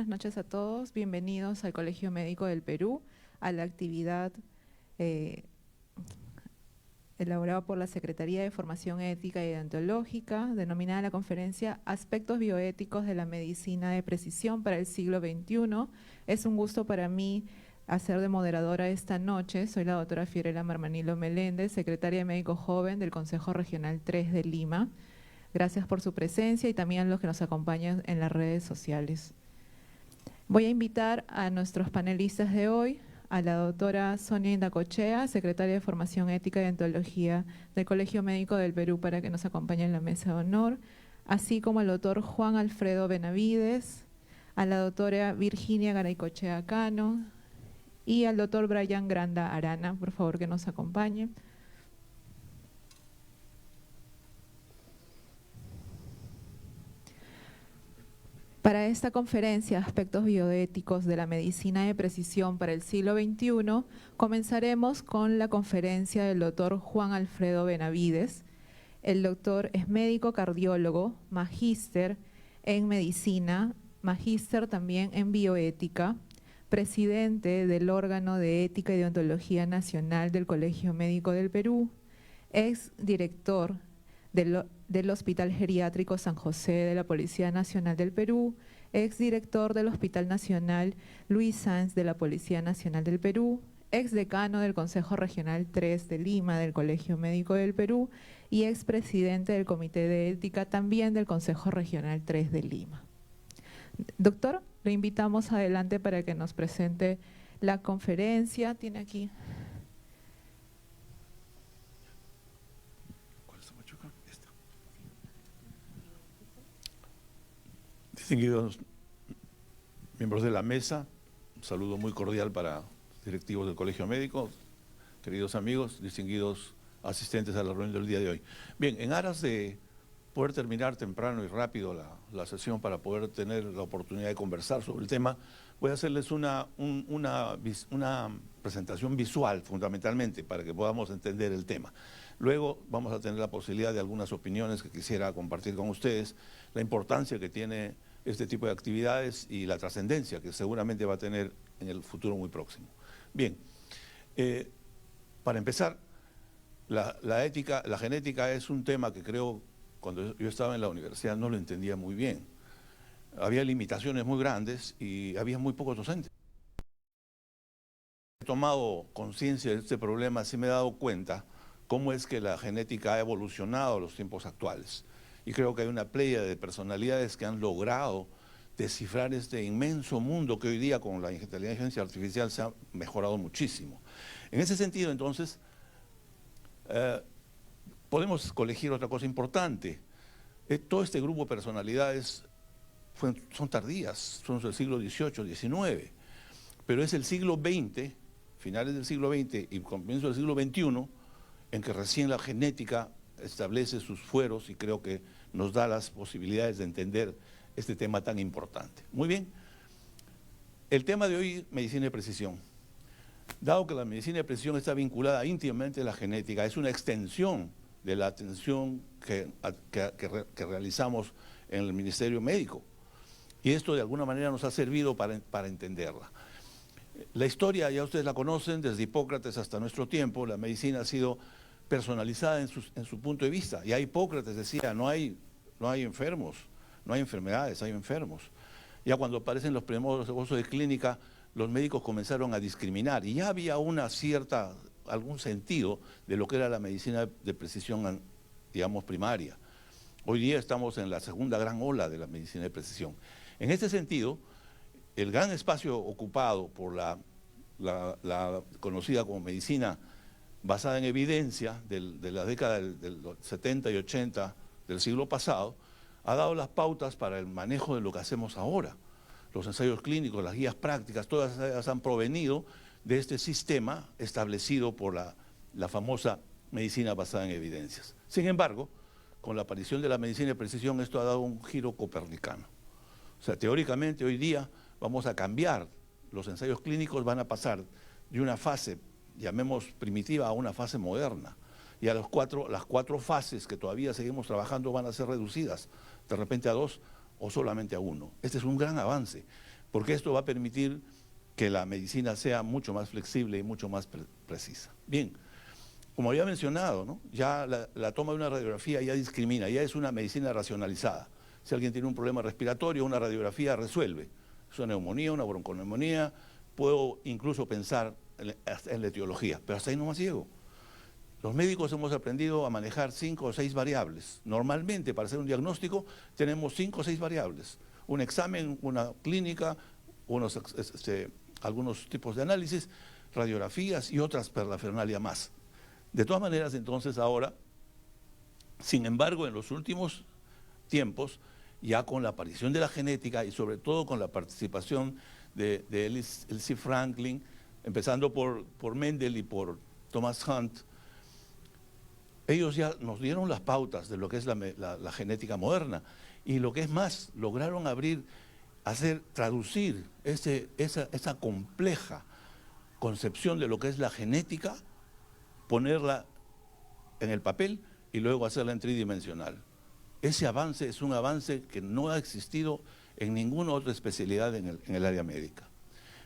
noches a todos. Bienvenidos al Colegio Médico del Perú, a la actividad elaborada por la Secretaría de Formación Ética y Deontológica, denominada la conferencia Aspectos Bioéticos de la Medicina de Precisión para el siglo XXI. Es un gusto para mí hacer de moderadora esta noche. Soy la doctora Fiorella Marmanilo Meléndez, secretaria de Médico Joven del Consejo Regional 3 de Lima. Gracias por su presencia y también a los que nos acompañan en las redes sociales. Voy a invitar a nuestros panelistas de hoy, a la doctora Sonia Indacochea, secretaria de Formación Ética y Deontología del Colegio Médico del Perú, para que nos acompañe en la mesa de honor, así como al doctor Juan Alfredo Benavides, a la doctora Virginia Garaycochea Cano y al doctor Brian Granda Arana, por favor que nos acompañe. Para esta conferencia, Aspectos Bioéticos de la Medicina de Precisión para el siglo XXI, comenzaremos con la conferencia del doctor Juan Alfredo Benavides. El doctor es médico cardiólogo, magíster en medicina, magíster también en bioética, presidente del órgano de Ética y Deontología Nacional del Colegio Médico del Perú, ex director del Hospital Geriátrico San José de la Policía Nacional del Perú, exdirector del Hospital Nacional Luis Sáenz de la Policía Nacional del Perú, exdecano del Consejo Regional 3 de Lima del Colegio Médico del Perú y expresidente del Comité de Ética también del Consejo Regional 3 de Lima. Doctor, lo invitamos adelante para que nos presente la conferencia. Tiene aquí… Distinguidos miembros de la mesa, un saludo muy cordial para directivos del Colegio Médico, queridos amigos, distinguidos asistentes a la reunión del día de hoy. Bien, en aras de poder terminar temprano y rápido la sesión para poder tener la oportunidad de conversar sobre el tema, voy a hacerles una presentación visual fundamentalmente para que podamos entender el tema. Luego vamos a tener la posibilidad de algunas opiniones que quisiera compartir con ustedes, la importancia que tiene este tipo de actividades y la trascendencia que seguramente va a tener en el futuro muy próximo. Bien, para empezar, la ética, la genética es un tema que creo, cuando yo estaba en la universidad no lo entendía muy bien. Había limitaciones muy grandes y había muy pocos docentes. He tomado conciencia de este problema, sí me he dado cuenta cómo es que la genética ha evolucionado a los tiempos actuales. Y creo que hay una playa de personalidades que han logrado descifrar este inmenso mundo que hoy día con la inteligencia artificial se ha mejorado muchísimo. En ese sentido, entonces, podemos colegir otra cosa importante. Todo este grupo de personalidades son tardías, son del siglo XVIII, XIX, pero es el siglo XX, finales del siglo XX y comienzo del siglo XXI, en que recién la genética establece sus fueros y creo que nos da las posibilidades de entender este tema tan importante. Muy bien, el tema de hoy, medicina de precisión. Dado que la medicina de precisión está vinculada íntimamente a la genética, es una extensión de la atención que realizamos en el Ministerio Médico. Y esto de alguna manera nos ha servido para entenderla. La historia, ya ustedes la conocen, desde Hipócrates hasta nuestro tiempo, la medicina ha sido personalizada en su punto de vista. Ya Hipócrates decía, no hay enfermos, no hay enfermedades, hay enfermos. Ya cuando aparecen los primeros esbozos de clínica, los médicos comenzaron a discriminar y ya había algún sentido de lo que era la medicina de precisión, digamos, primaria. Hoy día estamos en la segunda gran ola de la medicina de precisión. En este sentido, el gran espacio ocupado por la conocida como medicina basada en evidencia de la década del 70 y 80 del siglo pasado, ha dado las pautas para el manejo de lo que hacemos ahora. Los ensayos clínicos, las guías prácticas, todas ellas han provenido de este sistema establecido por la famosa medicina basada en evidencias. Sin embargo, con la aparición de la medicina de precisión, esto ha dado un giro copernicano. O sea, teóricamente hoy día vamos a cambiar, los ensayos clínicos van a pasar de una fase, llamemos primitiva, a una fase moderna. Y las cuatro fases que todavía seguimos trabajando van a ser reducidas de repente a 2 o solamente a 1. Este es un gran avance. porque esto va a permitir que la medicina sea mucho más flexible y mucho más precisa. Bien, como había mencionado, ¿no? Ya la toma de una radiografía ya discrimina, ya es una medicina racionalizada. Si alguien tiene un problema respiratorio, una radiografía resuelve. Es una neumonía, una bronconeumonía, puedo incluso pensar en la etiología, pero hasta ahí no más llego. Los médicos hemos aprendido a manejar 5 o 6 variables. Normalmente, para hacer un diagnóstico, tenemos 5 o 6 variables. Un examen, una clínica, algunos tipos de análisis, radiografías y otras parafernalia más. De todas maneras, entonces, ahora, sin embargo, en los últimos tiempos, ya con la aparición de la genética y sobre todo con la participación de Elsie Franklin, empezando por Mendel y por Thomas Hunt, ellos ya nos dieron las pautas de lo que es la genética moderna y lo que es más, lograron traducir esa compleja concepción de lo que es la genética, ponerla en el papel y luego hacerla en tridimensional. Ese avance es un avance que no ha existido en ninguna otra especialidad en el área médica.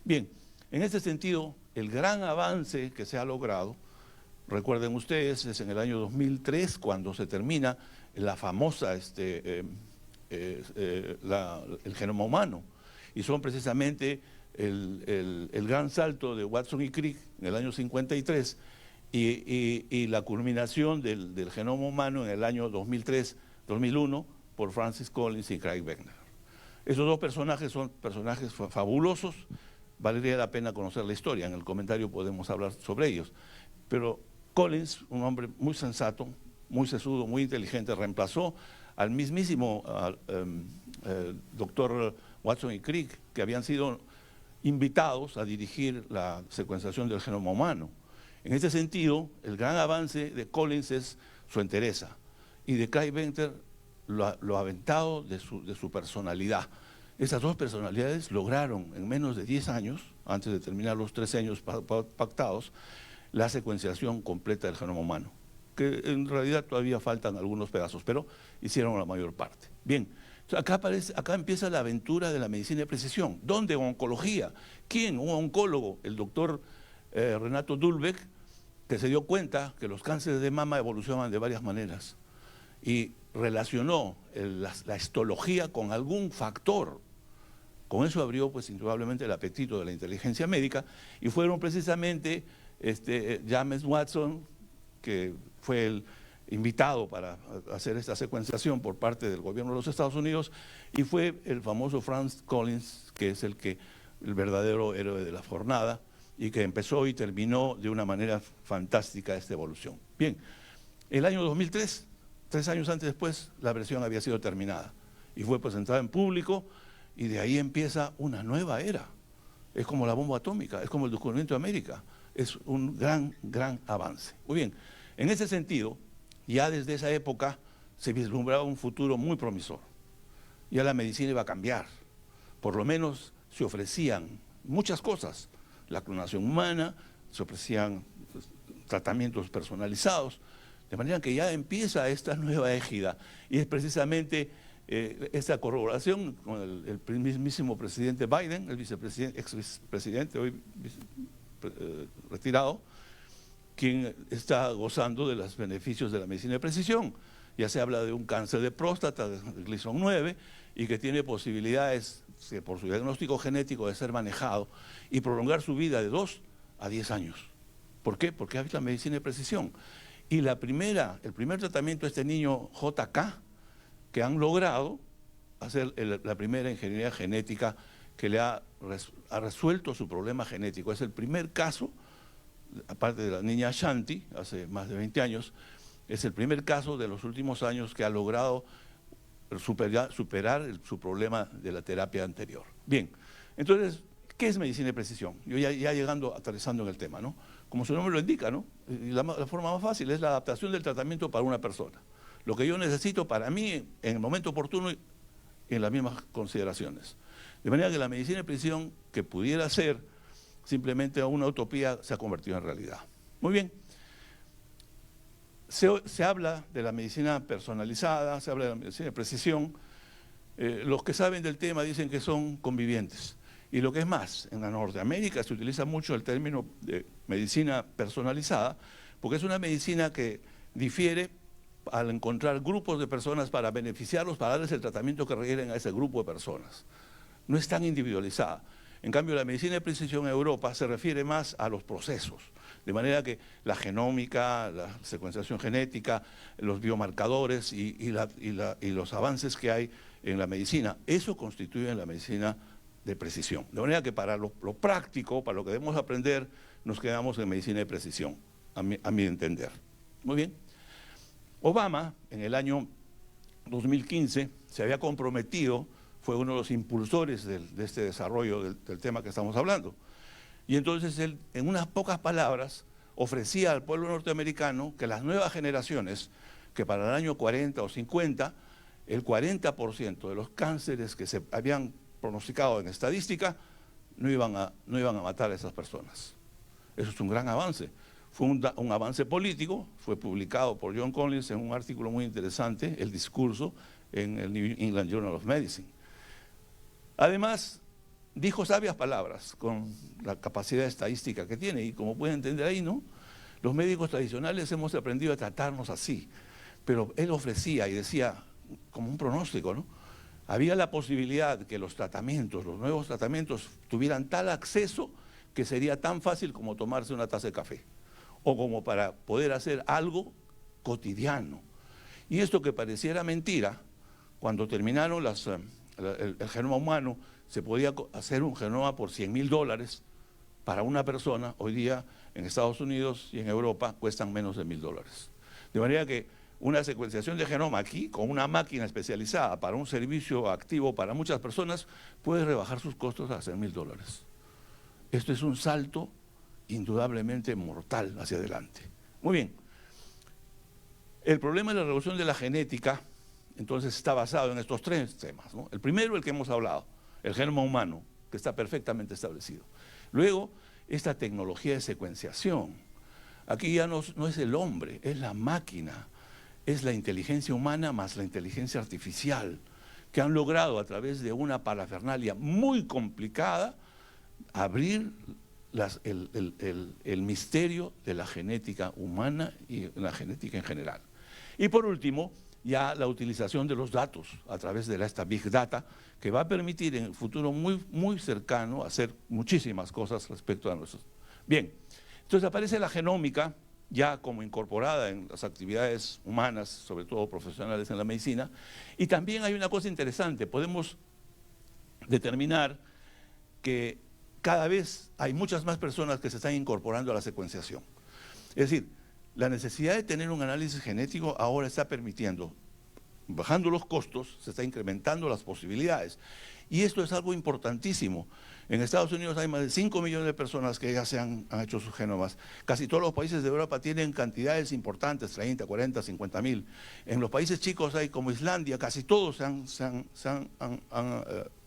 Bien, en este sentido, el gran avance que se ha logrado, recuerden ustedes, es en el año 2003 cuando se termina la famosa, el genoma humano, y son precisamente el gran salto de Watson y Crick en el año 53 y la culminación del genoma humano en el año 2003-2001 por Francis Collins y Craig Venter. Esos dos personajes son personajes fabulosos, valdría la pena conocer la historia, en el comentario podemos hablar sobre ellos, pero Collins, un hombre muy sensato, muy sesudo, muy inteligente, reemplazó al mismísimo doctor Watson y Crick, que habían sido invitados a dirigir la secuenciación del genoma humano. En este sentido, el gran avance de Collins es su entereza y de Craig Venter lo aventado de su personalidad. Esas dos personalidades lograron en menos de 10 años, antes de terminar los 13 años pactados, la secuenciación completa del genoma humano, que en realidad todavía faltan algunos pedazos, pero hicieron la mayor parte. Bien, acá empieza la aventura de la medicina de precisión. ¿Dónde? Oncología. ¿Quién? Un oncólogo, el doctor Renato Dulbeck, que se dio cuenta que los cánceres de mama evolucionan de varias maneras y relacionó la histología con algún factor. Con eso abrió pues indudablemente el apetito de la inteligencia médica y fueron precisamente James Watson, que fue el invitado para hacer esta secuenciación por parte del gobierno de los Estados Unidos, y fue el famoso Francis Collins, que es el verdadero héroe de la jornada, y que empezó y terminó de una manera fantástica esta evolución. Bien, el año 2003, 3 años antes después, la versión había sido terminada, y fue presentada en público, y de ahí empieza una nueva era. Es como la bomba atómica, es como el descubrimiento de América. Es un gran avance. Muy bien, en ese sentido, ya desde esa época se vislumbraba un futuro muy promisor. Ya la medicina iba a cambiar. Por lo menos se ofrecían muchas cosas. La clonación humana, se ofrecían tratamientos personalizados. De manera que ya empieza esta nueva égida. Y es precisamente esta corroboración con el mismísimo presidente Biden, el ex vicepresidente, hoy retirado, quien está gozando de los beneficios de la medicina de precisión. Ya se habla de un cáncer de próstata, de Gleason 9, y que tiene posibilidades, por su diagnóstico genético, de ser manejado y prolongar su vida de 2 a 10 años. ¿Por qué? Porque hay la medicina de precisión. Y el primer tratamiento de este niño JK, que han logrado hacer la primera ingeniería genética que le ha resuelto su problema genético. Es el primer caso, aparte de la niña Shanti, hace más de 20 años, es el primer caso de los últimos años que ha logrado superar su problema de la terapia anterior. Bien, entonces, ¿qué es medicina de precisión? Yo ya aterrizando en el tema, ¿no? Como su nombre lo indica, ¿no? Y la forma más fácil es la adaptación del tratamiento para una persona. Lo que yo necesito para mí en el momento oportuno y en las mismas consideraciones. De manera que la medicina de precisión, que pudiera ser simplemente una utopía, se ha convertido en realidad. Muy bien. Se habla de la medicina personalizada, se habla de la medicina de precisión. Los que saben del tema dicen que son convivientes. Y lo que es más, en la Norteamérica se utiliza mucho el término de medicina personalizada, porque es una medicina que difiere al encontrar grupos de personas para beneficiarlos, para darles el tratamiento que requieren a ese grupo de personas. No es tan individualizada. En cambio, la medicina de precisión en Europa se refiere más a los procesos, de manera que la genómica, la secuenciación genética, los biomarcadores y los avances que hay en la medicina, eso constituye la medicina de precisión. De manera que para lo práctico, para lo que debemos aprender, nos quedamos en medicina de precisión, a mi entender. Muy bien. Obama, en el año 2015, se había comprometido, fue uno de los impulsores de este desarrollo del tema que estamos hablando. Y entonces él, en unas pocas palabras, ofrecía al pueblo norteamericano que las nuevas generaciones, que para el año 40 o 50, el 40% de los cánceres que se habían pronosticado en estadística no iban a matar a esas personas. Eso es un gran avance. Fue un avance político, fue publicado por John Collins en un artículo muy interesante, el discurso, en el New England Journal of Medicine. Además, dijo sabias palabras con la capacidad estadística que tiene, y como pueden entender ahí, ¿no? Los médicos tradicionales hemos aprendido a tratarnos así, pero él ofrecía y decía, como un pronóstico, ¿no? Había la posibilidad que los tratamientos, los nuevos tratamientos, tuvieran tal acceso que sería tan fácil como tomarse una taza de café, o como para poder hacer algo cotidiano. Y esto que pareciera mentira, cuando terminaron el genoma humano, se podía hacer un genoma por $100.000 para una persona. Hoy día en Estados Unidos y en Europa cuestan menos de $1.000. De manera que una secuenciación de genoma aquí, con una máquina especializada para un servicio activo para muchas personas, puede rebajar sus costos a $100.000. Esto es un salto indudablemente mortal hacia adelante. Muy bien. El problema de la revolución de la genética, entonces, está basado en estos tres temas, ¿no? El primero, el que hemos hablado, el genoma humano, que está perfectamente establecido. Luego, esta tecnología de secuenciación. Aquí ya no es el hombre, es la máquina, es la inteligencia humana más la inteligencia artificial, que han logrado a través de una parafernalia muy complicada abrir el misterio de la genética humana y la genética en general. Y por último, ya la utilización de los datos a través de esta Big Data, que va a permitir en el futuro muy, muy cercano hacer muchísimas cosas respecto a nosotros. Bien, entonces aparece la genómica ya como incorporada en las actividades humanas, sobre todo profesionales en la medicina, y también hay una cosa interesante, podemos determinar que cada vez hay muchas más personas que se están incorporando a la secuenciación. Es decir, la necesidad de tener un análisis genético ahora está permitiendo, bajando los costos, se está incrementando las posibilidades. Y esto es algo importantísimo. En Estados Unidos hay más de 5 millones de personas que ya han hecho sus genomas. Casi todos los países de Europa tienen cantidades importantes, 30, 40, 50 mil. En los países chicos hay como Islandia, casi todos han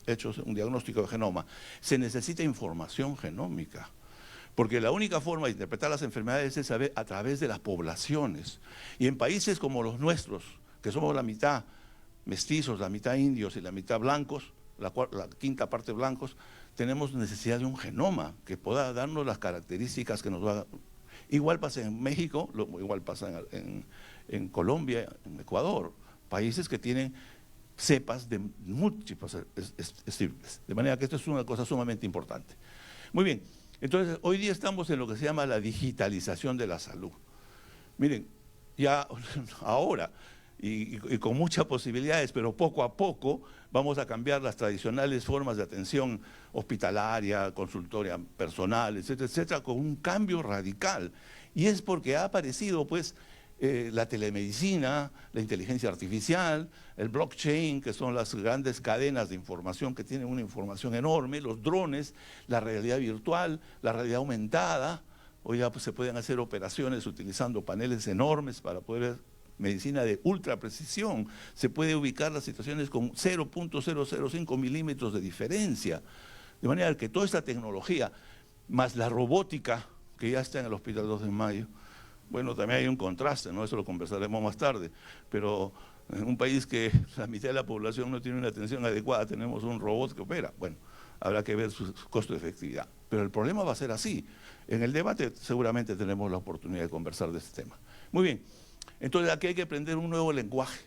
hecho un diagnóstico de genoma. Se necesita información genómica, porque la única forma de interpretar las enfermedades es saber a través de las poblaciones. Y en países como los nuestros, que somos la mitad mestizos, la mitad indios y la mitad blancos, la quinta parte blancos, tenemos necesidad de un genoma que pueda darnos las características que nos va a dar. Igual pasa en México, igual pasa en Colombia, en Ecuador, países que tienen cepas de múltiples estirpes. De manera que esto es una cosa sumamente importante. Muy bien, entonces hoy día estamos en lo que se llama la digitalización de la salud. Miren, ya ahora, y con muchas posibilidades, pero poco a poco vamos a cambiar las tradicionales formas de atención hospitalaria, consultoria personal, etcétera, etcétera, con un cambio radical. Y es porque ha aparecido, pues, la telemedicina, la inteligencia artificial, el blockchain, que son las grandes cadenas de información que tienen una información enorme, los drones, la realidad virtual, la realidad aumentada. Hoy ya pues, se pueden hacer operaciones utilizando paneles enormes para poder medicina de ultra precisión, se puede ubicar las situaciones con 0.005 milímetros de diferencia, de manera que toda esta tecnología, más la robótica, que ya está en el Hospital 2 de Mayo, bueno, también hay un contraste, ¿no? Eso lo conversaremos más tarde, pero En un país que la mitad de la población no tiene una atención adecuada, tenemos un robot que opera. Bueno, habrá que ver su costo de efectividad. Pero el problema va a ser así. En el debate seguramente tenemos la oportunidad de conversar de este tema. Muy bien, entonces aquí hay que aprender un nuevo lenguaje.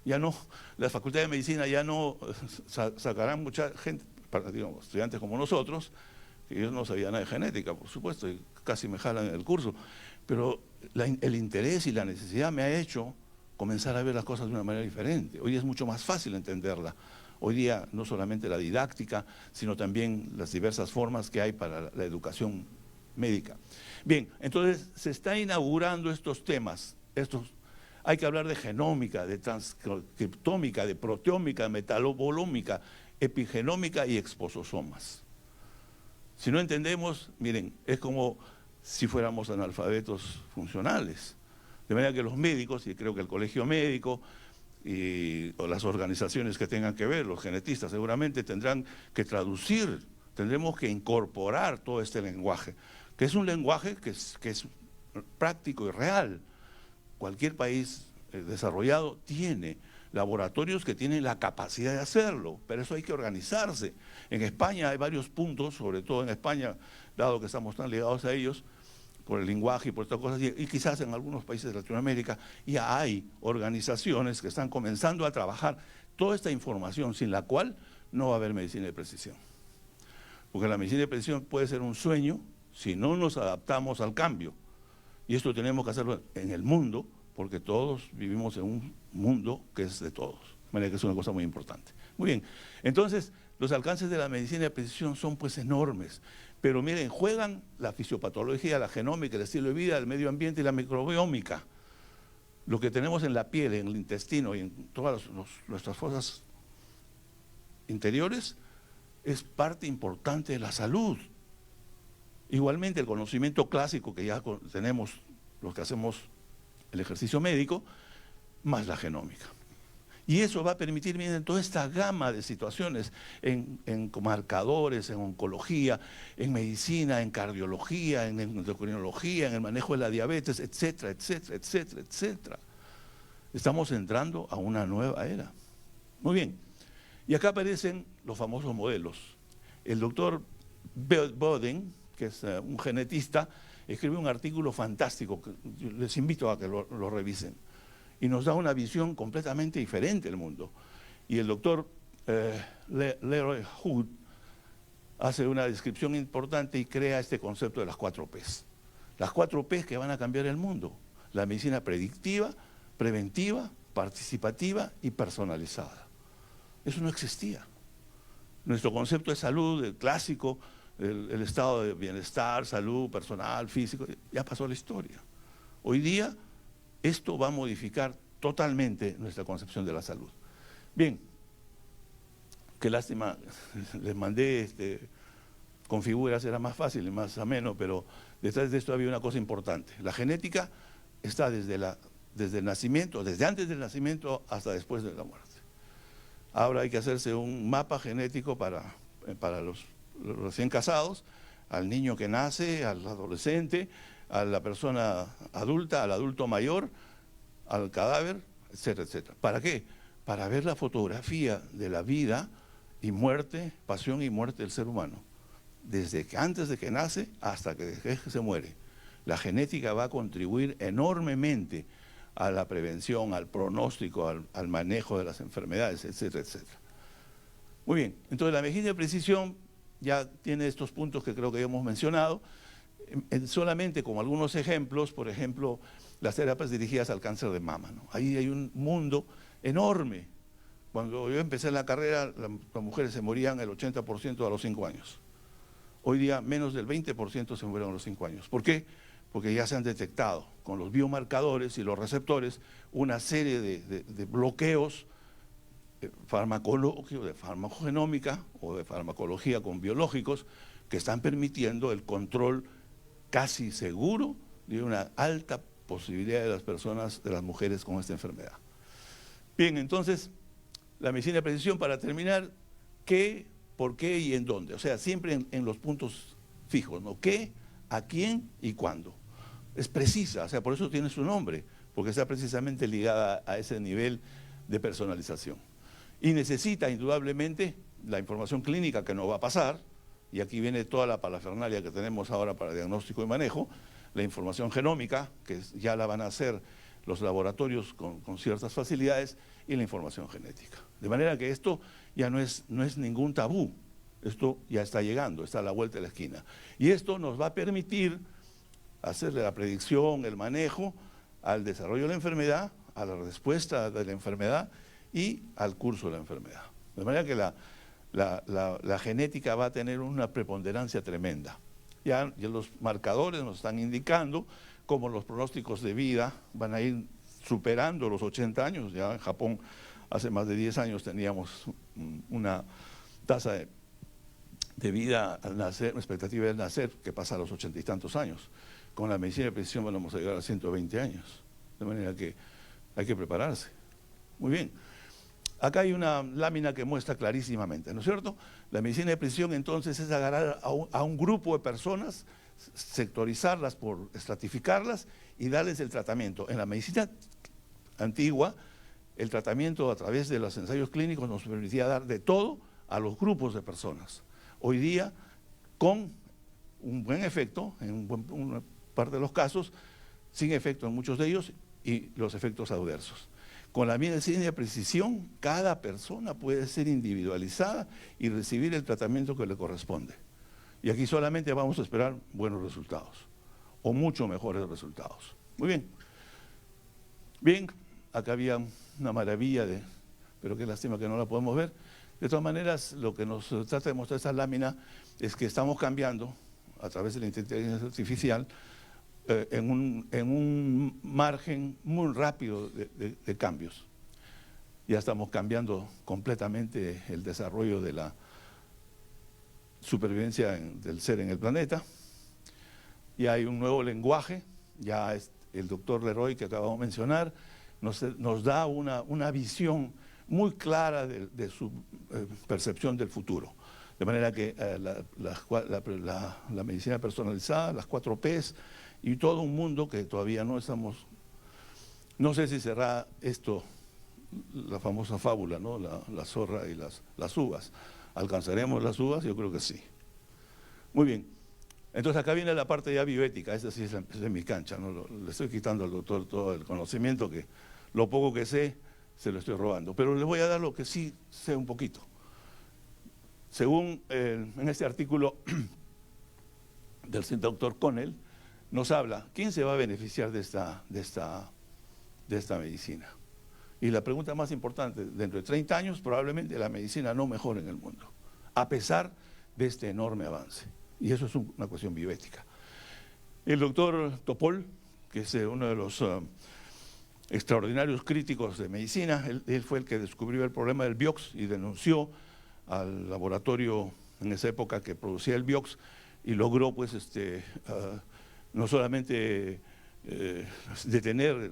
Ya no, las facultades de medicina ya no sacarán mucha gente, digamos, estudiantes como nosotros, que yo no sabía nada de genética, por supuesto, y casi me jalan el curso, pero el interés y la necesidad me ha hecho comenzar a ver las cosas de una manera diferente. Hoy es mucho más fácil entenderla. Hoy día no solamente la didáctica, sino también las diversas formas que hay para la educación médica. Bien, entonces se está inaugurando estos temas. Hay que hablar de genómica, de transcriptómica, de proteómica, de metabolómica, epigenómica y expososomas. Si no entendemos, miren, es como si fuéramos analfabetos funcionales. De manera que los médicos, y creo que el colegio médico o las organizaciones que tengan que ver, los genetistas seguramente tendrán que traducir, tendremos que incorporar todo este lenguaje, que es un lenguaje que es práctico y real. Cualquier país desarrollado tiene laboratorios que tienen la capacidad de hacerlo, pero eso hay que organizarse. En España hay varios puntos, sobre todo en España, dado que estamos tan ligados a ellos, por el lenguaje y por estas cosas, y quizás en algunos países de Latinoamérica ya hay organizaciones que están comenzando a trabajar toda esta información, sin la cual no va a haber medicina de precisión. Porque la medicina de precisión puede ser un sueño si no nos adaptamos al cambio. Y esto tenemos que hacerlo en el mundo, porque todos vivimos en un mundo que es de todos. De manera que es una cosa muy importante. Muy bien, entonces los alcances de la medicina de precisión son pues enormes. Pero miren, juegan la fisiopatología, la genómica, el estilo de vida, el medio ambiente y la microbiómica. Lo que tenemos en la piel, en el intestino y en todas nuestras fosas interiores es parte importante de la salud. Igualmente el conocimiento clásico que ya tenemos los que hacemos el ejercicio médico, más la genómica. Y eso va a permitir, miren, toda esta gama de situaciones en marcadores, en oncología, en medicina, en cardiología, en endocrinología, en el manejo de la diabetes, etcétera, etcétera, etcétera, etcétera. Estamos entrando a una nueva era. Muy bien. Y acá aparecen los famosos modelos. El doctor Boden, que es un genetista, escribe un artículo fantástico, que les invito a que lo revisen. Y nos da una visión completamente diferente del mundo. Y el doctor Leroy Hood hace una descripción importante y crea este concepto de las 4 P's. Las 4 P's que van a cambiar el mundo. La medicina predictiva, preventiva, participativa y personalizada. Eso no existía. Nuestro concepto de salud, el clásico, el estado de bienestar, salud personal, físico, ya pasó a la historia. Hoy día esto va a modificar totalmente nuestra concepción de la salud. Bien, qué lástima, les mandé con figuras, era más fácil y más ameno, pero detrás de esto había una cosa importante. La genética está desde el nacimiento, desde antes del nacimiento hasta después de la muerte. Ahora hay que hacerse un mapa genético para los recién casados, al niño que nace, al adolescente, a la persona adulta, al adulto mayor, al cadáver, etcétera, etcétera. ¿Para qué? Para ver la fotografía de la vida y muerte, pasión y muerte del ser humano. Desde que antes de que nace hasta que se muere. La genética va a contribuir enormemente a la prevención, al pronóstico, al manejo de las enfermedades, etcétera, etcétera. Muy bien, entonces la medicina de precisión ya tiene estos puntos que creo que ya hemos mencionado, solamente como algunos ejemplos, por ejemplo, las terapias dirigidas al cáncer de mama, ¿no? Ahí hay un mundo enorme. Cuando yo empecé la carrera, las mujeres se morían el 80% a los 5 años. Hoy día menos del 20% se murieron a los 5 años. ¿Por qué? Porque ya se han detectado con los biomarcadores y los receptores una serie de bloqueos farmacológicos, de farmacogenómica o de farmacología con biológicos que están permitiendo el control casi seguro de una alta posibilidad de las personas, de las mujeres con esta enfermedad. Bien, entonces, la medicina de precisión, para terminar, ¿qué, por qué y en dónde? O sea, siempre en los puntos fijos, ¿no? ¿Qué, a quién y cuándo? Es precisa, o sea, por eso tiene su nombre, porque está precisamente ligada a ese nivel de personalización. Y necesita indudablemente la información clínica que nos va a pasar, y aquí viene toda la parafernalia que tenemos ahora para diagnóstico y manejo, la información genómica, que ya la van a hacer los laboratorios con ciertas facilidades, y la información genética. De manera que esto ya no es ningún tabú, esto ya está llegando, está a la vuelta de la esquina. Y esto nos va a permitir hacerle la predicción, el manejo al desarrollo de la enfermedad, a la respuesta de la enfermedad y al curso de la enfermedad. De manera que la genética va a tener una preponderancia tremenda. Ya los marcadores nos están indicando cómo los pronósticos de vida van a ir superando los 80 años. Ya en Japón hace más de 10 años teníamos una tasa de vida al nacer, una expectativa de nacer que pasa a los 80 y tantos años. Con la medicina de precisión vamos a llegar a 120 años. De manera que hay que prepararse. Muy bien. Acá hay una lámina que muestra clarísimamente, ¿no es cierto? La medicina de precisión entonces es agarrar a un grupo de personas, sectorizarlas, estratificarlas y darles el tratamiento. En la medicina antigua, el tratamiento a través de los ensayos clínicos nos permitía dar de todo a los grupos de personas. Hoy día, con un buen efecto, en una parte de los casos, sin efecto en muchos de ellos y los efectos adversos. Con la medicina de precisión, cada persona puede ser individualizada y recibir el tratamiento que le corresponde. Y aquí solamente vamos a esperar buenos resultados, o mucho mejores resultados. Muy bien. Bien, acá había una maravilla, pero qué lástima que no la podemos ver. De todas maneras, lo que nos trata de mostrar esta lámina es que estamos cambiando, a través de la inteligencia artificial, en un margen muy rápido de cambios. Ya estamos cambiando completamente el desarrollo de la supervivencia del ser en el planeta. Y hay un nuevo lenguaje, ya el doctor Leroy que acabamos de mencionar, nos da una visión muy clara de su percepción del futuro. De manera que la medicina personalizada, las 4 Ps, y todo un mundo que todavía no estamos, no sé si será esto, la famosa fábula, ¿no? La zorra y las uvas. ¿Alcanzaremos las uvas? Yo creo que sí. Muy bien. Entonces acá viene la parte ya bioética, esta sí es mi cancha, ¿no? Le estoy quitando al doctor todo el conocimiento, que lo poco que sé se lo estoy robando, pero le voy a dar lo que sí sé un poquito. Según en este artículo del doctor Connell, nos habla, ¿quién se va a beneficiar de esta medicina? Y la pregunta más importante, dentro de 30 años probablemente la medicina no mejore en el mundo, a pesar de este enorme avance. Y eso es una cuestión bioética. El doctor Topol, que es uno de los extraordinarios críticos de medicina, él fue el que descubrió el problema del Vioxx y denunció al laboratorio en esa época que producía el Vioxx y logró pues no solamente detener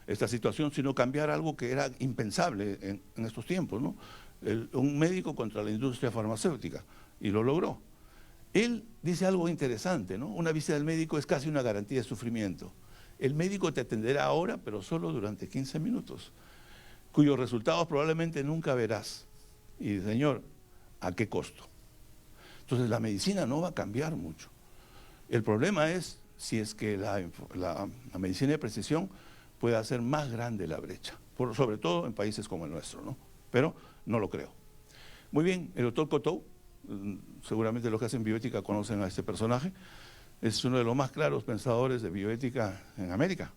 esta situación, sino cambiar algo que era impensable en estos tiempos, ¿no? Un médico contra la industria farmacéutica, y lo logró. Él dice algo interesante, ¿no? Una visita del médico es casi una garantía de sufrimiento. El médico te atenderá ahora, pero solo durante 15 minutos, cuyos resultados probablemente nunca verás. Y señor, ¿a qué costo? Entonces la medicina no va a cambiar mucho. El problema es si es que la medicina de precisión puede hacer más grande la brecha, sobre todo en países como el nuestro, ¿no? Pero no lo creo. Muy bien, el doctor Cotou, seguramente los que hacen bioética conocen a este personaje, es uno de los más claros pensadores de bioética en América.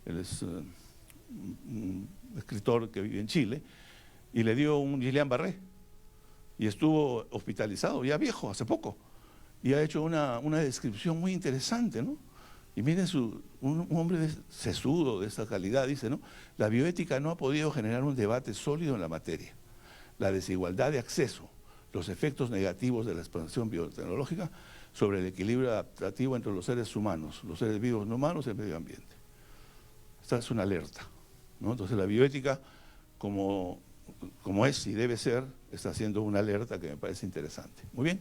Él es un escritor que vive en Chile y le dio un Guillain-Barré y estuvo hospitalizado, ya viejo, hace poco, y ha hecho una descripción muy interesante, ¿no? Y miren, un hombre sesudo de esa calidad dice, ¿no? La bioética no ha podido generar un debate sólido en la materia. La desigualdad de acceso, los efectos negativos de la expansión biotecnológica sobre el equilibrio adaptativo entre los seres humanos, los seres vivos no humanos y el medio ambiente. Esta es una alerta, ¿no? Entonces la bioética, como es y debe ser, está haciendo una alerta que me parece interesante. Muy bien,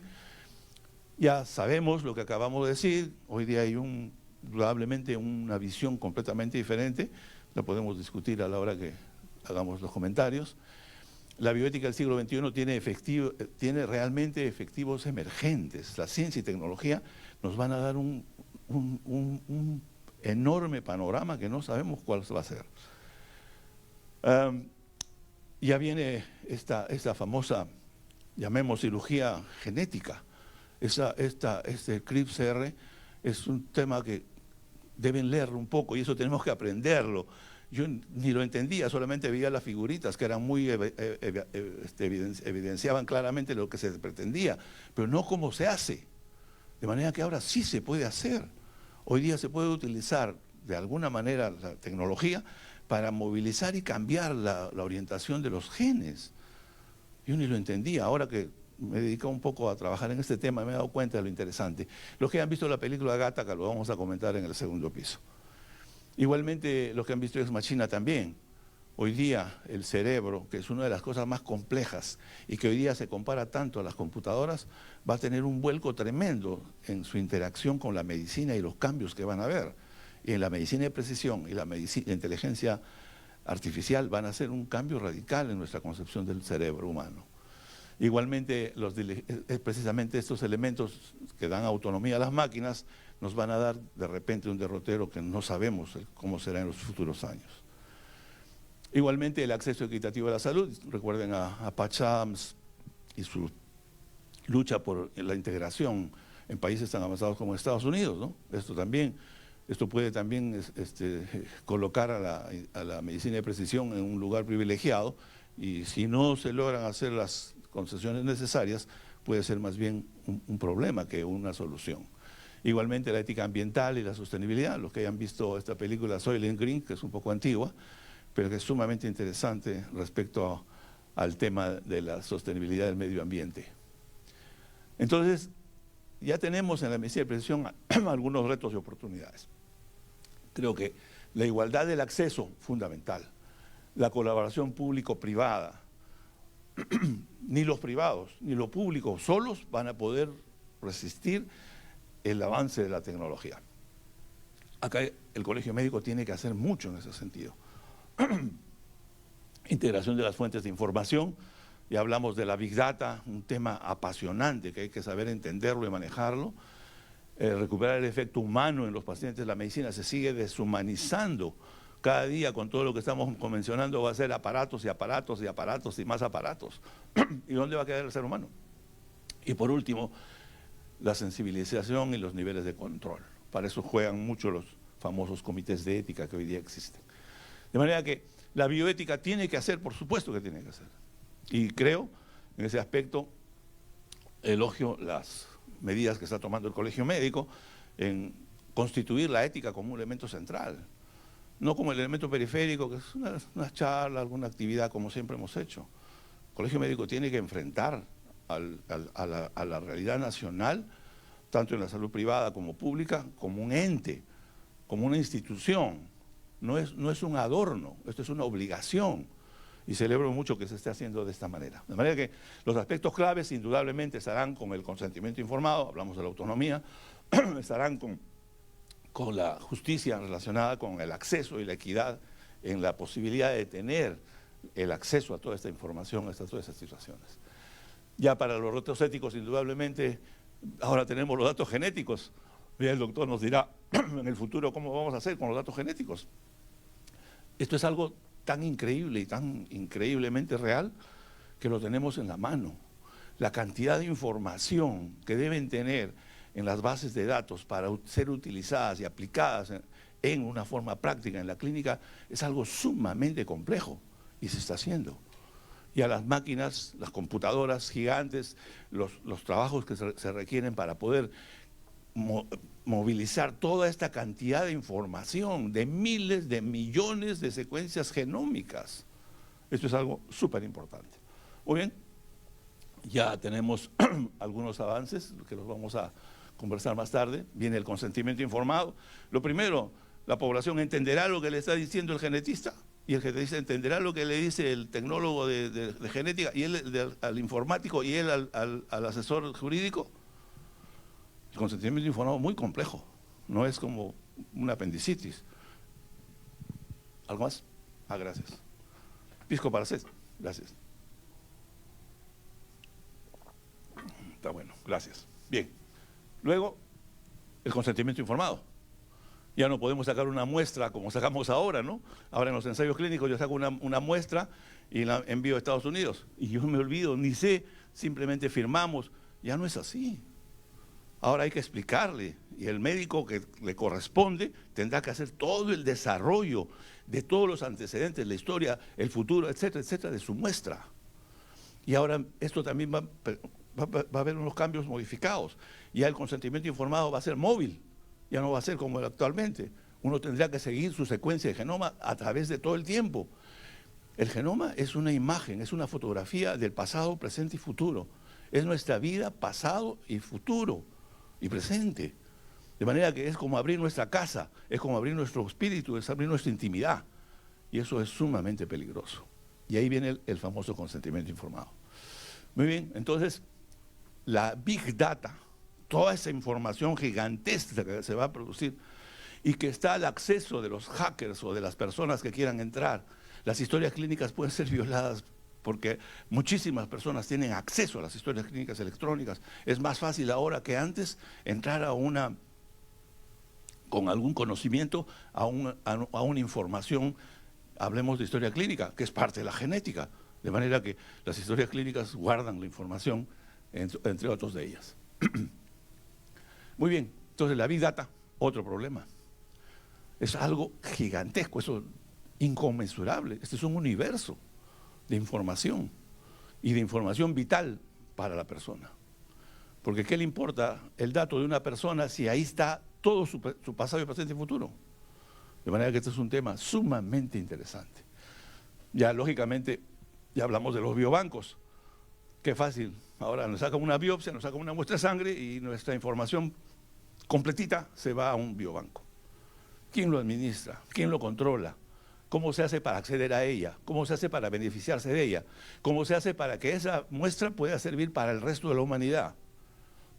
ya sabemos lo que acabamos de decir, hoy día hay un indudablemente una visión completamente diferente, la podemos discutir a la hora que hagamos los comentarios. La bioética del siglo XXI tiene realmente efectivos emergentes. La ciencia y tecnología nos van a dar un enorme panorama que no sabemos cuál va a ser. Ya viene esta famosa, llamemos cirugía genética. Este CRISPR es un tema que deben leerlo un poco y eso tenemos que aprenderlo. Yo ni lo entendía, solamente veía las figuritas que eran muy evidenciaban claramente lo que se pretendía, pero no cómo se hace. De manera que ahora sí se puede hacer. Hoy día se puede utilizar de alguna manera la tecnología para movilizar y cambiar la orientación de los genes. Yo ni lo entendía, ahora que me he dedicado un poco a trabajar en este tema me he dado cuenta de lo interesante. Los que han visto la película Gattaca lo vamos a comentar en el segundo piso. Igualmente los que han visto Ex Machina también. Hoy día el cerebro, que es una de las cosas más complejas y que hoy día se compara tanto a las computadoras, va a tener un vuelco tremendo en su interacción con la medicina y los cambios que van a haber. Y en la medicina de precisión y la inteligencia artificial van a hacer un cambio radical en nuestra concepción del cerebro humano. Igualmente, precisamente estos elementos que dan autonomía a las máquinas nos van a dar de repente un derrotero que no sabemos cómo será en los futuros años. Igualmente el acceso equitativo a la salud, recuerden a Patch Adams y su lucha por la integración en países tan avanzados como Estados Unidos, ¿no? Esto puede también colocar a la medicina de precisión en un lugar privilegiado y si no se logran hacer las concesiones necesarias, puede ser más bien un problema que una solución. Igualmente la ética ambiental y la sostenibilidad, los que hayan visto esta película Soylent Green, que es un poco antigua, pero que es sumamente interesante respecto al tema de la sostenibilidad del medio ambiente. Entonces, ya tenemos en la medicina de precisión algunos retos y oportunidades. Creo que la igualdad del acceso, fundamental, la colaboración público-privada, ni los privados ni lo público solos van a poder resistir el avance de la tecnología. Acá el Colegio Médico tiene que hacer mucho en ese sentido. Integración de las fuentes de información, ya hablamos de la Big Data, un tema apasionante que hay que saber entenderlo y manejarlo. Recuperar el efecto humano en los pacientes, la medicina se sigue deshumanizando cada día con todo lo que estamos mencionando, va a ser aparatos y aparatos y aparatos y más aparatos. ¿Y dónde va a quedar el ser humano? Y por último, la sensibilización y los niveles de control. Para eso juegan mucho los famosos comités de ética que hoy día existen. De manera que la bioética tiene que hacer, por supuesto que tiene que hacer. Y creo, en ese aspecto, elogio las medidas que está tomando el Colegio Médico en constituir la ética como un elemento central, no como el elemento periférico, que es una charla, alguna actividad como siempre hemos hecho. El Colegio Médico tiene que enfrentar a la realidad nacional, tanto en la salud privada como pública, como un ente, como una institución. No es un adorno, esto es una obligación. Y celebro mucho que se esté haciendo de esta manera. De manera que los aspectos claves indudablemente estarán con el consentimiento informado, hablamos de la autonomía, estarán con la justicia relacionada con el acceso y la equidad en la posibilidad de tener el acceso a toda esta información, a todas estas situaciones. Ya para los retos éticos, indudablemente, ahora tenemos los datos genéticos. Ya el doctor nos dirá en el futuro cómo vamos a hacer con los datos genéticos. Esto es algo tan increíble y tan increíblemente real que lo tenemos en la mano. La cantidad de información que deben tener en las bases de datos para ser utilizadas y aplicadas en una forma práctica en la clínica es algo sumamente complejo y se está haciendo. Y a las máquinas, las computadoras gigantes, los trabajos que se requieren para poder movilizar toda esta cantidad de información, de miles de millones de secuencias genómicas. Esto es algo súper importante. Muy bien, ya tenemos algunos avances que los vamos a conversar más tarde. Viene el consentimiento informado. Lo primero, la población entenderá lo que le está diciendo el genetista y el genetista entenderá lo que le dice el tecnólogo de genética y él al informático y él al asesor jurídico. El consentimiento informado es muy complejo, no es como una apendicitis. ¿Algo más? Ah, gracias. Pisco para sed. Gracias. Está bueno, gracias. Bien. Luego, el consentimiento informado. Ya no podemos sacar una muestra como sacamos ahora, ¿no? Ahora en los ensayos clínicos yo saco una muestra y la envío a Estados Unidos. Y yo me olvido, ni sé, simplemente firmamos. Ya no es así. Ahora hay que explicarle y el médico que le corresponde tendrá que hacer todo el desarrollo de todos los antecedentes, la historia, el futuro, etcétera, etcétera, de su muestra. Y ahora esto también va a haber unos cambios modificados. Ya el consentimiento informado va a ser móvil, ya no va a ser como actualmente. Uno tendrá que seguir su secuencia de genoma a través de todo el tiempo. El genoma es una imagen, es una fotografía del pasado, presente y futuro. Es nuestra vida, pasado y futuro y presente. De manera que es como abrir nuestra casa, es como abrir nuestro espíritu, es abrir nuestra intimidad. Y eso es sumamente peligroso. Y ahí viene el famoso consentimiento informado. Muy bien, entonces, la Big Data, toda esa información gigantesca que se va a producir y que está al acceso de los hackers o de las personas que quieran entrar, las historias clínicas pueden ser violadas porque muchísimas personas tienen acceso a las historias clínicas electrónicas. Es más fácil ahora que antes entrar con algún conocimiento a una información, hablemos de historia clínica, que es parte de la genética, de manera que las historias clínicas guardan la información, entre otros de ellas. Muy bien, entonces la Big Data, otro problema. Es algo gigantesco, eso inconmensurable. Este es un universo de información y de información vital para la persona. Porque ¿qué le importa el dato de una persona si ahí está todo su pasado, presente y futuro? De manera que este es un tema sumamente interesante. Ya lógicamente, ya hablamos de los biobancos. Qué fácil. Ahora nos sacan una biopsia, nos sacan una muestra de sangre y nuestra información completita se va a un biobanco. ¿Quién lo administra? ¿Quién lo controla? ¿Cómo se hace para acceder a ella? ¿Cómo se hace para beneficiarse de ella? ¿Cómo se hace para que esa muestra pueda servir para el resto de la humanidad?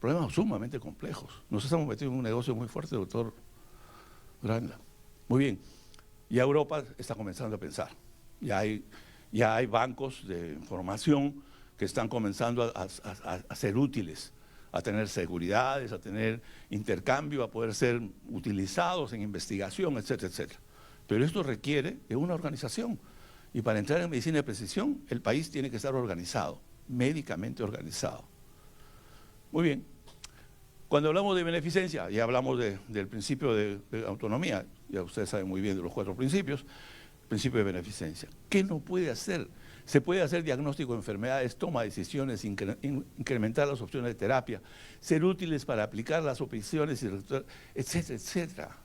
Problemas sumamente complejos. Nos estamos metiendo en un negocio muy fuerte, doctor Granda. Muy bien. Y Europa está comenzando a pensar. Ya hay bancos de información que están comenzando a ser útiles, a tener seguridades, a tener intercambio, a poder ser utilizados en investigación, etcétera, etcétera. Pero esto requiere de una organización. Y para entrar en medicina de precisión, el país tiene que estar organizado, médicamente organizado. Muy bien. Cuando hablamos de beneficencia, ya hablamos del principio de autonomía, ya ustedes saben muy bien de los 4 principios, principio de beneficencia. ¿Qué no puede hacer? Se puede hacer diagnóstico de enfermedades, toma decisiones, incrementar las opciones de terapia, ser útiles para aplicar las opciones, etcétera, etcétera.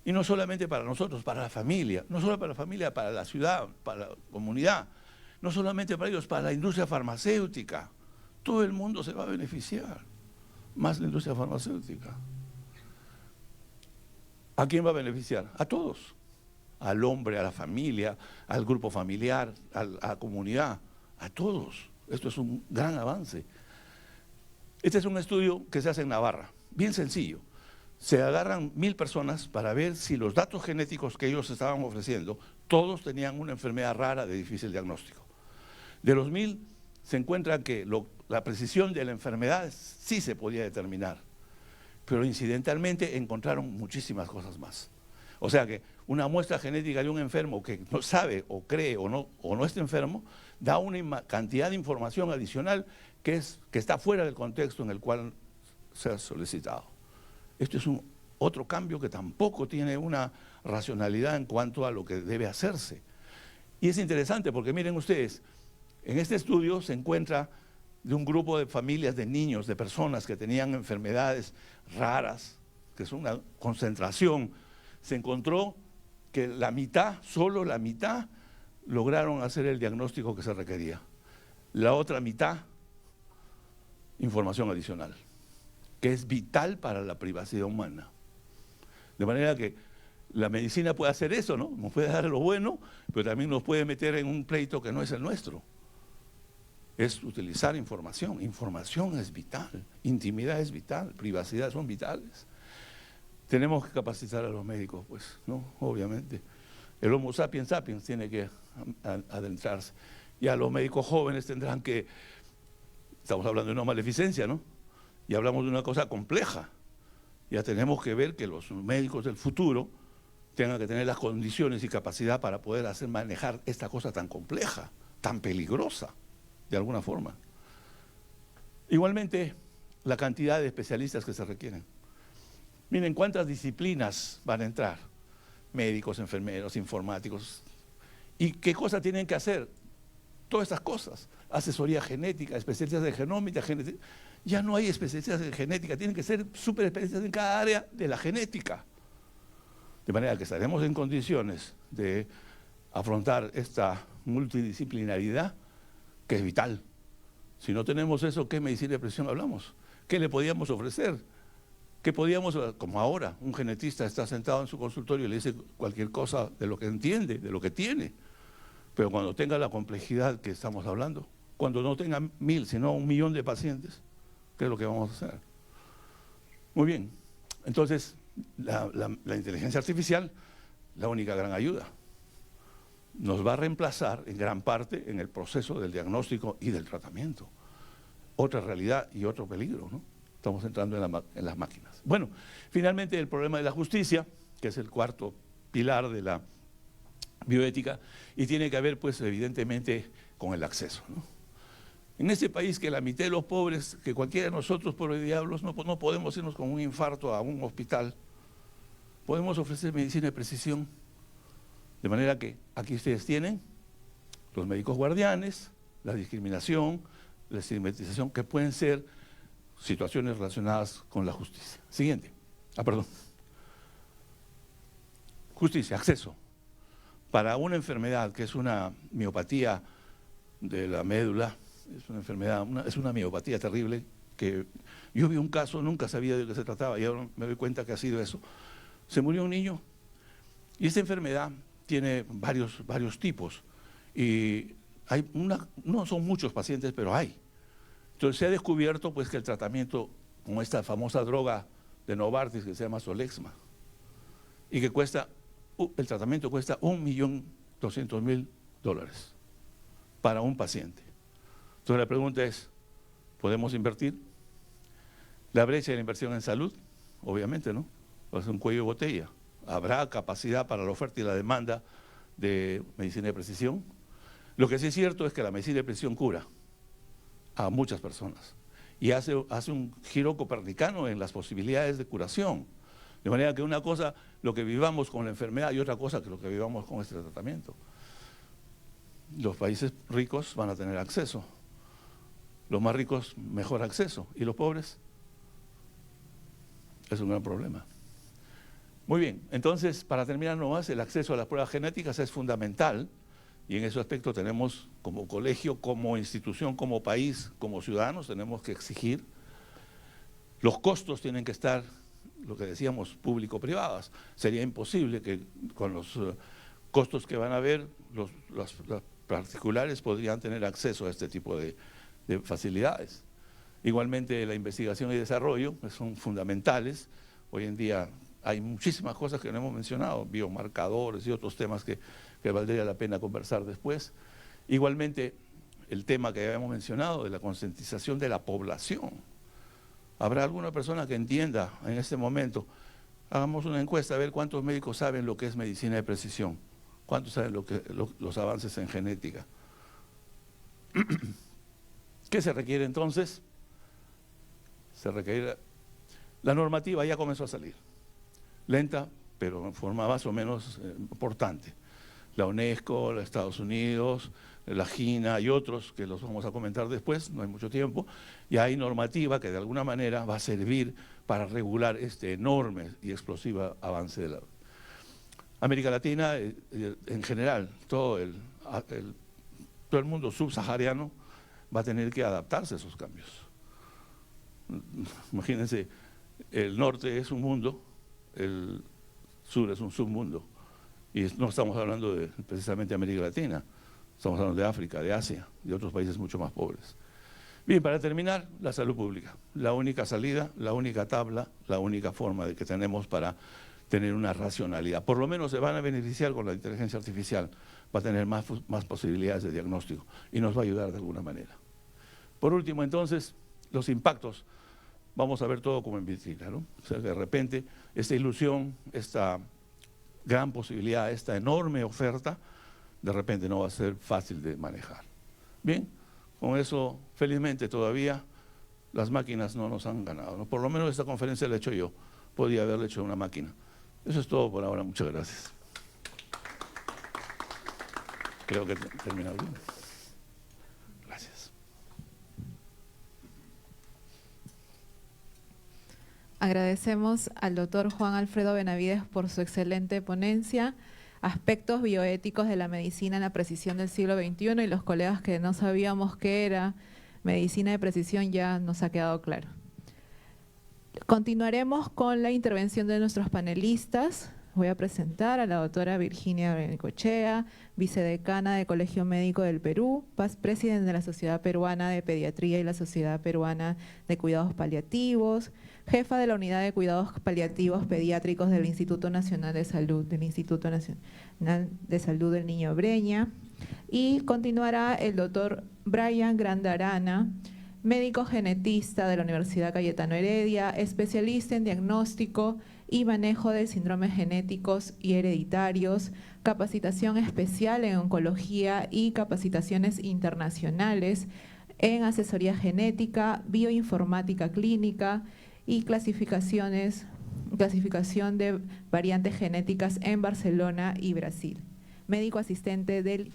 Y no solamente para nosotros, para la familia, no solo para la familia, para la ciudad, para la comunidad, no solamente para ellos, para la industria farmacéutica. Todo el mundo se va a beneficiar, más la industria farmacéutica. ¿A quién va a beneficiar? A todos. Al hombre, a la familia, al grupo familiar, a la comunidad, a todos. Esto es un gran avance. Este es un estudio que se hace en Navarra, bien sencillo. Se agarran 1000 personas para ver si los datos genéticos que ellos estaban ofreciendo, todos tenían una enfermedad rara de difícil diagnóstico. De los 1000 se encuentra que la precisión de la enfermedad sí se podía determinar, pero incidentalmente encontraron muchísimas cosas más. O sea que una muestra genética de un enfermo que no sabe o cree o no está enfermo, da una cantidad de información adicional que está fuera del contexto en el cual se ha solicitado. Esto es otro cambio que tampoco tiene una racionalidad en cuanto a lo que debe hacerse. Y es interesante porque miren ustedes, en este estudio se encuentra de un grupo de familias de niños, de personas que tenían enfermedades raras, que es una concentración. Se encontró que la mitad, solo la mitad, lograron hacer el diagnóstico que se requería. La otra mitad, información adicional, que es vital para la privacidad humana. De manera que la medicina puede hacer eso, ¿no? Nos puede dar lo bueno, pero también nos puede meter en un pleito que no es el nuestro. Es utilizar información. Información es vital, intimidad es vital, privacidad son vitales. Tenemos que capacitar a los médicos, pues, ¿no? Obviamente. El Homo sapiens sapiens tiene que adentrarse. Ya los médicos jóvenes tendrán que, estamos hablando de una maleficencia, ¿no? Y hablamos de una cosa compleja. Ya tenemos que ver que los médicos del futuro tengan que tener las condiciones y capacidad para poder manejar esta cosa tan compleja, tan peligrosa, de alguna forma. Igualmente, la cantidad de especialistas que se requieren. Miren cuántas disciplinas van a entrar. Médicos, enfermeros, informáticos. ¿Y qué cosas tienen que hacer? Todas estas cosas. Asesoría genética, especialistas de genómica, genética. Ya no hay especialistas en genética, tienen que ser súper especialistas en cada área de la genética. De manera que estaremos en condiciones de afrontar esta multidisciplinaridad que es vital. Si no tenemos eso, ¿qué medicina de precisión hablamos? ¿Qué le podíamos ofrecer? ¿Qué podíamos, como ahora, un genetista está sentado en su consultorio y le dice cualquier cosa de lo que entiende, de lo que tiene? Pero cuando tenga la complejidad que estamos hablando, cuando no tenga 1000, sino 1 millón de pacientes, ¿qué es lo que vamos a hacer? Muy bien, entonces la inteligencia artificial, la única gran ayuda, nos va a reemplazar en gran parte en el proceso del diagnóstico y del tratamiento. Otra realidad y otro peligro, ¿no? Estamos entrando en las máquinas. Bueno, finalmente el problema de la justicia, que es el cuarto pilar de la bioética, y tiene que ver, pues, evidentemente, con el acceso, ¿no? En este país que la mitad de los pobres, que cualquiera de nosotros, pobres diablos, no podemos irnos con un infarto a un hospital, podemos ofrecer medicina de precisión, de manera que aquí ustedes tienen los médicos guardianes, la discriminación, la estigmatización, que pueden ser situaciones relacionadas con la justicia. Siguiente. Perdón. Justicia, acceso. Para una enfermedad que es una miopatía de la médula, es una enfermedad, es una miopatía terrible, que yo vi un caso, nunca sabía de qué se trataba y ahora me doy cuenta que ha sido eso. Se murió un niño y esta enfermedad tiene varios tipos y no son muchos pacientes, pero hay. Entonces se ha descubierto, pues, que el tratamiento con esta famosa droga de Novartis que se llama Solexma y que el tratamiento cuesta $1.200.000 para un paciente. Entonces la pregunta es, ¿podemos invertir? La brecha de la inversión en salud, obviamente, ¿no? Es un cuello de botella. ¿Habrá capacidad para la oferta y la demanda de medicina de precisión? Lo que sí es cierto es que la medicina de precisión cura a muchas personas y hace un giro copernicano en las posibilidades de curación. De manera que una cosa, lo que vivamos con la enfermedad, y otra cosa que lo que vivamos con este tratamiento. Los países ricos van a tener acceso, los más ricos mejor acceso, y los pobres es un gran problema. Muy bien, entonces, para terminar nomás, el acceso a las pruebas genéticas es fundamental, y en ese aspecto tenemos, como colegio, como institución, como país, como ciudadanos, tenemos que exigir. Los costos tienen que estar, lo que decíamos, público-privados. Sería imposible que con los costos que van a haber, los particulares podrían tener acceso a este tipo de facilidades. Igualmente, la investigación y desarrollo son fundamentales. Hoy en día hay muchísimas cosas que no hemos mencionado, biomarcadores y otros temas que valdría la pena conversar después. Igualmente, el tema que habíamos mencionado de la concientización de la población. ¿Habrá alguna persona que entienda en este momento? Hagamos una encuesta a ver cuántos médicos saben lo que es medicina de precisión, cuántos saben los avances en genética. ¿Qué se requiere entonces? Se requiere, la normativa ya comenzó a salir, lenta, pero en forma más o menos importante. La UNESCO, los Estados Unidos, la China y otros, que los vamos a comentar después, no hay mucho tiempo, y hay normativa que de alguna manera va a servir para regular este enorme y explosivo avance de la América Latina, en general, todo el mundo subsahariano va a tener que adaptarse a esos cambios. Imagínense, el norte es un mundo, el sur es un submundo. Y no estamos hablando precisamente de América Latina, estamos hablando de África, de Asia, de otros países mucho más pobres. Bien, para terminar, la salud pública. La única salida, la única tabla, la única forma de que tenemos para tener una racionalidad. Por lo menos se van a beneficiar con la inteligencia artificial, va a tener más posibilidades de diagnóstico y nos va a ayudar de alguna manera. Por último, entonces, los impactos. Vamos a ver todo como en vitrina, ¿no? O sea, de repente, esta ilusión, esta gran posibilidad, esta enorme oferta, de repente no va a ser fácil de manejar. Bien, con eso, felizmente todavía las máquinas no nos han ganado, ¿no? Por lo menos esta conferencia la he hecho yo, podía haberla hecho una máquina. Eso es todo por ahora, muchas gracias. Creo que he terminado bien. Gracias. Agradecemos al doctor Juan Alfredo Benavides por su excelente ponencia, aspectos bioéticos de la medicina en la precisión del siglo XXI, y los colegas que no sabíamos qué era medicina de precisión ya nos ha quedado claro. Continuaremos con la intervención de nuestros panelistas. Voy a presentar a la doctora Virginia Bengoechea, vicedecana del Colegio Médico del Perú, presidente de la Sociedad Peruana de Pediatría y la Sociedad Peruana de Cuidados Paliativos, jefa de la Unidad de Cuidados Paliativos Pediátricos del Instituto Nacional de Salud, del Instituto Nacional de Salud del Niño Breña, y continuará el doctor Brian Grandarana, médico genetista de la Universidad Cayetano Heredia, especialista en diagnóstico y manejo de síndromes genéticos y hereditarios, capacitación especial en oncología y capacitaciones internacionales en asesoría genética, bioinformática clínica y clasificación de variantes genéticas en Barcelona y Brasil. Médico asistente del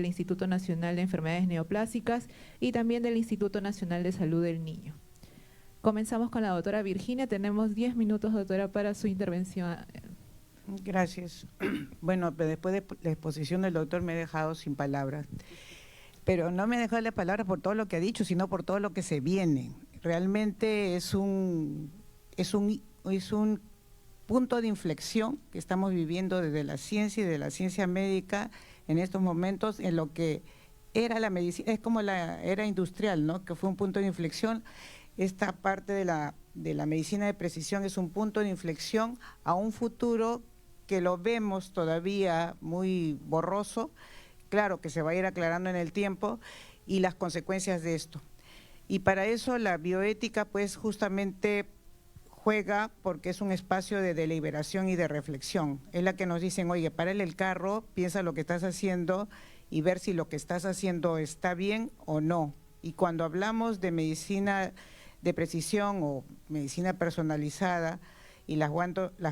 Instituto Nacional de Enfermedades Neoplásicas y también del Instituto Nacional de Salud del Niño. Comenzamos con la doctora Virginia. Tenemos 10 minutos, doctora, para su intervención. Gracias. Bueno, después de la exposición del doctor me he dejado sin palabras. Pero no me he dejado las palabras por todo lo que ha dicho, sino por todo lo que se viene. Realmente es un punto de inflexión que estamos viviendo desde la ciencia y de la ciencia médica en estos momentos, en lo que era la medicina, es como la era industrial, ¿no? Que fue un punto de inflexión. Esta parte de la medicina de precisión es un punto de inflexión a un futuro que lo vemos todavía muy borroso, claro que se va a ir aclarando en el tiempo, y las consecuencias de esto. Y para eso la bioética pues justamente juega porque es un espacio de deliberación y de reflexión. Es la que nos dicen, oye, párale el carro, piensa lo que estás haciendo y ver si lo que estás haciendo está bien o no. Y cuando hablamos de medicina de precisión o medicina personalizada y las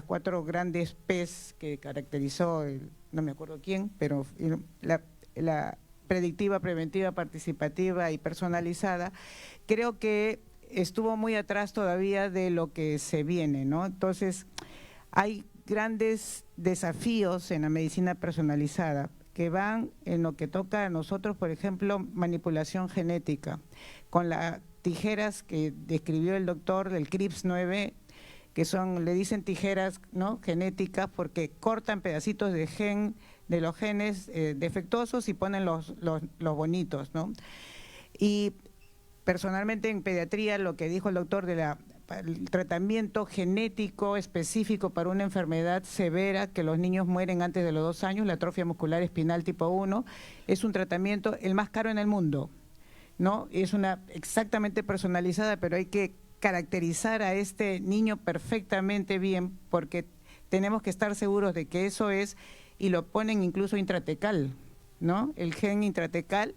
cuatro grandes P's que caracterizó, no me acuerdo quién, pero la predictiva, preventiva, participativa y personalizada, creo que estuvo muy atrás todavía de lo que se viene, ¿no? Entonces, hay grandes desafíos en la medicina personalizada que van en lo que toca a nosotros, por ejemplo, manipulación genética, con las tijeras que describió el doctor del CRISPR-9, que son, le dicen tijeras, ¿no?, genéticas, porque cortan pedacitos de los genes defectuosos y ponen los bonitos, ¿no? Y personalmente en pediatría lo que dijo el doctor el tratamiento genético específico para una enfermedad severa que los niños mueren antes de los 2 años, la atrofia muscular espinal tipo 1, es un tratamiento el más caro en el mundo, ¿no? Es una exactamente personalizada, pero hay que caracterizar a este niño perfectamente bien porque tenemos que estar seguros de que eso es, y lo ponen incluso intratecal, ¿no? El gen intratecal,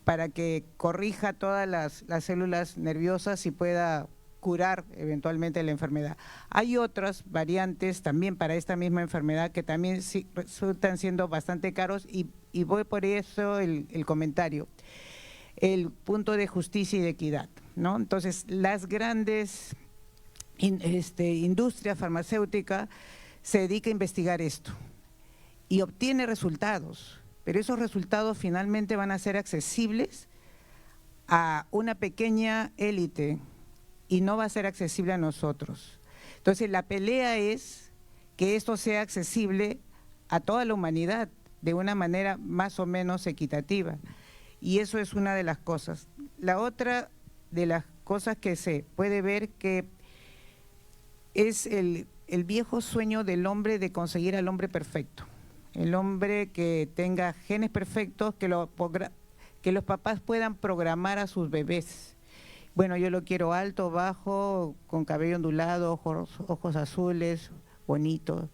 para que corrija todas las células nerviosas y pueda curar eventualmente la enfermedad. Hay otras variantes también para esta misma enfermedad que también sí, resultan siendo bastante caros y voy por eso el comentario. El punto de justicia y de equidad, ¿no? Entonces, las grandes industrias farmacéuticas se dedican a investigar esto y obtiene resultados, pero esos resultados finalmente van a ser accesibles a una pequeña élite y no va a ser accesible a nosotros. Entonces, la pelea es que esto sea accesible a toda la humanidad de una manera más o menos equitativa. Y eso es una de las cosas. La otra de las cosas que se puede ver que es el viejo sueño del hombre de conseguir al hombre perfecto. El hombre que tenga genes perfectos, que los papás puedan programar a sus bebés. Bueno, yo lo quiero alto, bajo, con cabello ondulado, ojos azules, bonito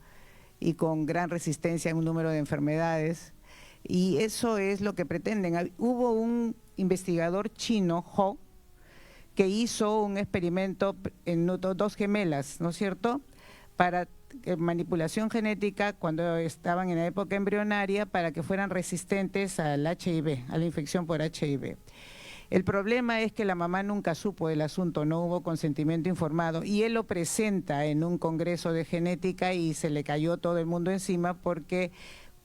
y con gran resistencia a un número de enfermedades. Y eso es lo que pretenden. Hubo un investigador chino, Ho, que hizo un experimento en dos gemelas, ¿no es cierto?, para manipulación genética cuando estaban en la época embrionaria para que fueran resistentes al HIV, a la infección por HIV. El problema es que la mamá nunca supo del asunto, no hubo consentimiento informado, y él lo presenta en un congreso de genética y se le cayó todo el mundo encima porque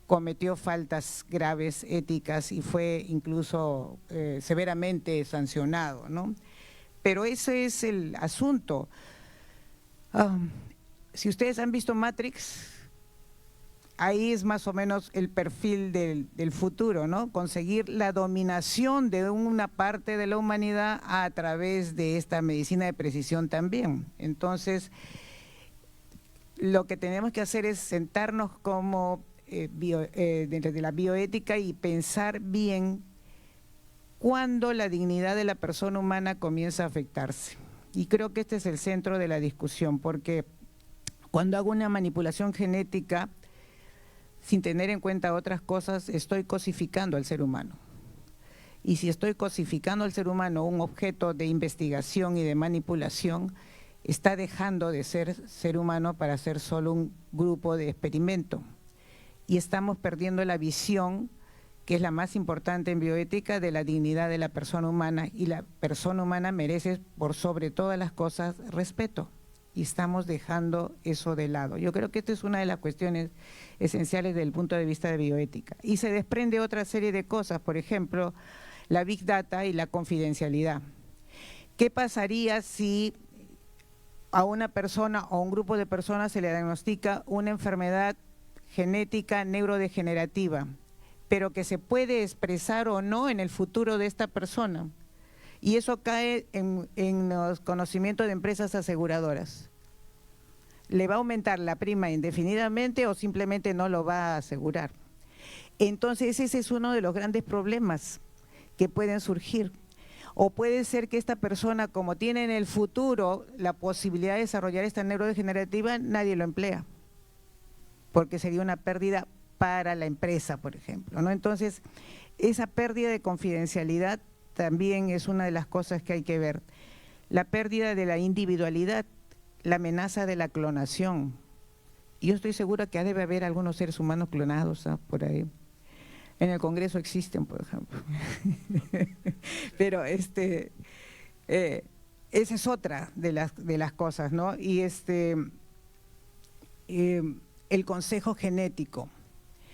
cometió faltas graves éticas y fue incluso severamente sancionado, ¿no? Pero ese es el asunto. Si ustedes han visto Matrix, ahí es más o menos el perfil del futuro, ¿no? Conseguir la dominación de una parte de la humanidad a través de esta medicina de precisión también. Entonces, lo que tenemos que hacer es sentarnos como dentro de la bioética y pensar bien cuándo la dignidad de la persona humana comienza a afectarse. Y creo que este es el centro de la discusión, porque cuando hago una manipulación genética, sin tener en cuenta otras cosas, estoy cosificando al ser humano. Y si estoy cosificando al ser humano un objeto de investigación y de manipulación, está dejando de ser ser humano para ser solo un grupo de experimento. Y estamos perdiendo la visión, que es la más importante en bioética, de la dignidad de la persona humana. Y la persona humana merece, por sobre todas las cosas, respeto. Y estamos dejando eso de lado. Yo creo que esta es una de las cuestiones esenciales desde el punto de vista de bioética. Y se desprende otra serie de cosas, por ejemplo, la Big Data y la confidencialidad. ¿Qué pasaría si a una persona o a un grupo de personas se le diagnostica una enfermedad genética neurodegenerativa, pero que se puede expresar o no en el futuro de esta persona? Y eso cae en los conocimientos de empresas aseguradoras. ¿Le va a aumentar la prima indefinidamente o simplemente no lo va a asegurar? Entonces ese es uno de los grandes problemas que pueden surgir. O puede ser que esta persona, como tiene en el futuro la posibilidad de desarrollar esta neurodegenerativa, nadie lo emplea, porque sería una pérdida para la empresa, por ejemplo, ¿no? Entonces, esa pérdida de confidencialidad también es una de las cosas que hay que ver. La pérdida de la individualidad, la amenaza de la clonación. Yo estoy segura que debe haber algunos seres humanos clonados por ahí. En el Congreso existen, por ejemplo. Pero esa es otra de las cosas, ¿no? Y el consejo genético,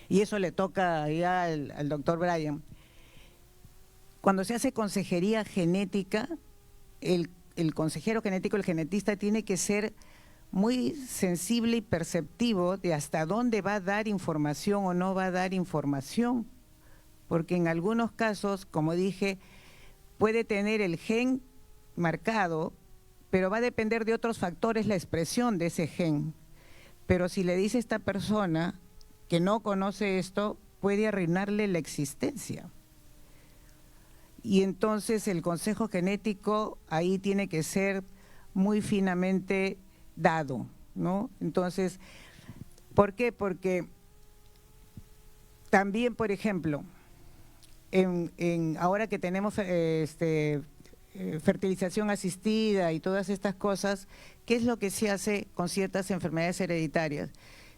y eso le toca ya al doctor Brian. Cuando se hace consejería genética, el consejero genético, el genetista, tiene que ser muy sensible y perceptivo de hasta dónde va a dar información o no va a dar información, porque en algunos casos, como dije, puede tener el gen marcado, pero va a depender de otros factores la expresión de ese gen. Pero si le dice a esta persona que no conoce esto, puede arruinarle la existencia. Y entonces el consejo genético ahí tiene que ser muy finamente dado, ¿no? Entonces, ¿por qué? Porque también, por ejemplo, ahora que tenemos fertilización asistida y todas estas cosas, ¿qué es lo que se hace con ciertas enfermedades hereditarias?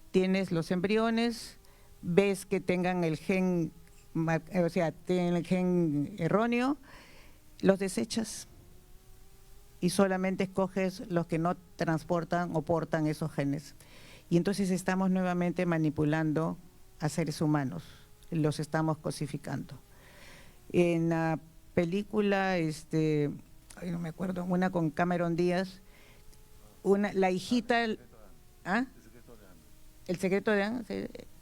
Tienes los embriones, ves que tengan el gen, o sea, tienen el gen erróneo, los desechas y solamente escoges los que no transportan o portan esos genes. Y entonces estamos nuevamente manipulando a seres humanos, los estamos cosificando. En la película, no me acuerdo, una con Cameron Díaz, la hijita, ¿ah? El secreto de Anne,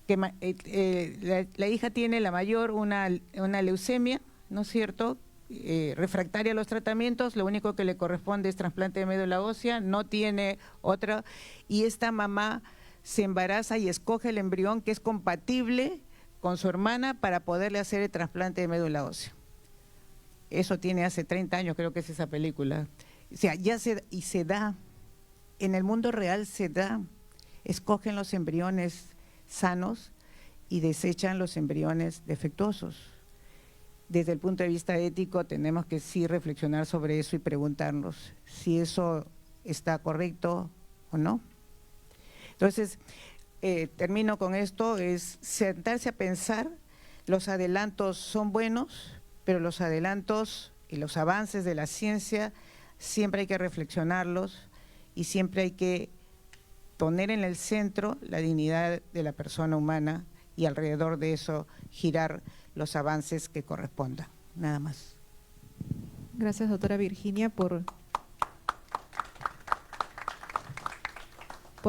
que la hija tiene, la mayor, una leucemia, ¿no es cierto?, refractaria a los tratamientos, lo único que le corresponde es trasplante de médula ósea, no tiene otra, y esta mamá se embaraza y escoge el embrión que es compatible con su hermana para poderle hacer el trasplante de médula ósea. Eso tiene hace 30 años, creo que es esa película. O sea, se da, en el mundo real se da, escogen los embriones sanos y desechan los embriones defectuosos. Desde el punto de vista ético tenemos que sí reflexionar sobre eso y preguntarnos si eso está correcto o no. Entonces, termino con esto, es sentarse a pensar, los adelantos son buenos, pero los adelantos y los avances de la ciencia siempre hay que reflexionarlos y siempre hay que poner en el centro la dignidad de la persona humana y alrededor de eso girar los avances que correspondan. Nada más. Gracias, doctora Virginia, por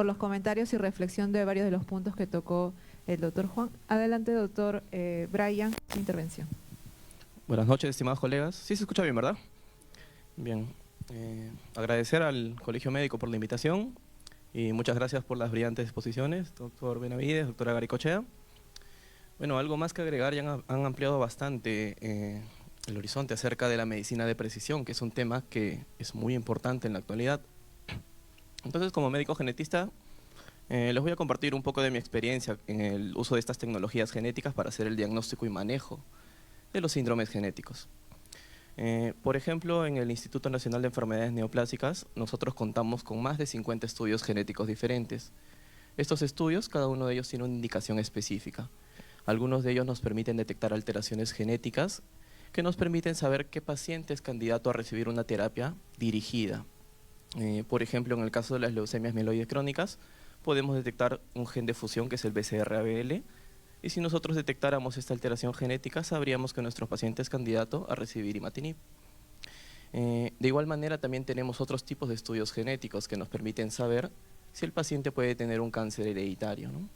los comentarios y reflexión de varios de los puntos que tocó el doctor Juan. Adelante, doctor Brian, su intervención. Buenas noches, estimados colegas. Sí se escucha bien, ¿verdad? Bien. Agradecer al Colegio Médico por la invitación y muchas gracias por las brillantes exposiciones, doctor Benavides, doctora Garicochea. Bueno, algo más que agregar, ya han ampliado bastante el horizonte acerca de la medicina de precisión, que es un tema que es muy importante en la actualidad. Entonces, como médico genetista, les voy a compartir un poco de mi experiencia en el uso de estas tecnologías genéticas para hacer el diagnóstico y manejo de los síndromes genéticos. Por ejemplo, en el Instituto Nacional de Enfermedades Neoplásicas, nosotros contamos con más de 50 estudios genéticos diferentes. Estos estudios, cada uno de ellos tiene una indicación específica. Algunos de ellos nos permiten detectar alteraciones genéticas que nos permiten saber qué paciente es candidato a recibir una terapia dirigida. Por ejemplo, en el caso de las leucemias mieloides crónicas, podemos detectar un gen de fusión que es el BCR-ABL, y si nosotros detectáramos esta alteración genética, sabríamos que nuestro paciente es candidato a recibir imatinib. De igual manera, también tenemos otros tipos de estudios genéticos que nos permiten saber si el paciente puede tener un cáncer hereditario, ¿no?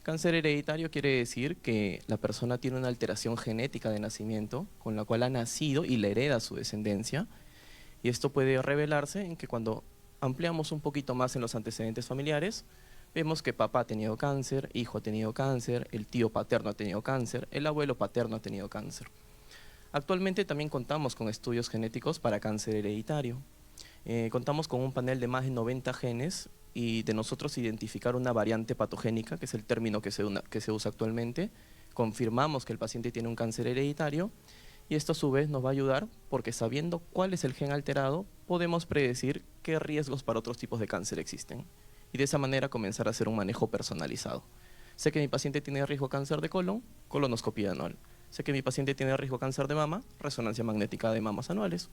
Cáncer hereditario quiere decir que la persona tiene una alteración genética de nacimiento con la cual ha nacido y le hereda a su descendencia, y esto puede revelarse en que cuando ampliamos un poquito más en los antecedentes familiares, vemos que papá ha tenido cáncer, hijo ha tenido cáncer, el tío paterno ha tenido cáncer, el abuelo paterno ha tenido cáncer. Actualmente también contamos con estudios genéticos para cáncer hereditario. Contamos con un panel de más de 90 genes y de nosotros identificar una variante patogénica, que es el término que se usa actualmente, confirmamos que el paciente tiene un cáncer hereditario y esto a su vez nos va a ayudar porque sabiendo cuál es el gen alterado podemos predecir qué riesgos para otros tipos de cáncer existen y de esa manera comenzar a hacer un manejo personalizado. Sé que mi paciente tiene riesgo de cáncer de colon, colonoscopía anual. Sé que mi paciente tiene riesgo de cáncer de mama, resonancia magnética de mamas anuales.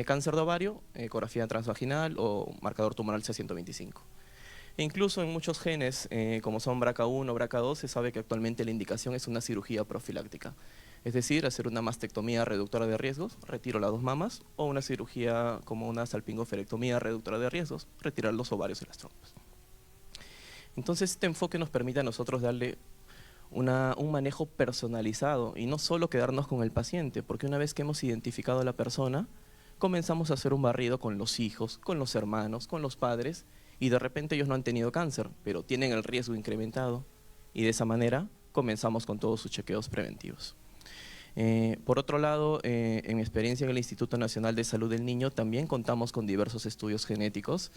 Cáncer de ovario, ecografía transvaginal o marcador tumoral C125. E incluso en muchos genes, como son BRCA1 o BRCA2, se sabe que actualmente la indicación es una cirugía profiláctica. Es decir, hacer una mastectomía reductora de riesgos, retiro las 2 mamas, o una cirugía como una salpingoferectomía reductora de riesgos, retirar los ovarios y las trompas. Entonces, este enfoque nos permite a nosotros darle un manejo personalizado y no solo quedarnos con el paciente, porque una vez que hemos identificado a la persona, comenzamos a hacer un barrido con los hijos, con los hermanos, con los padres, y de repente ellos no han tenido cáncer, pero tienen el riesgo incrementado, y de esa manera comenzamos con todos sus chequeos preventivos. Por otro lado, en mi experiencia en el Instituto Nacional de Salud del Niño, también contamos con diversos estudios genéticos.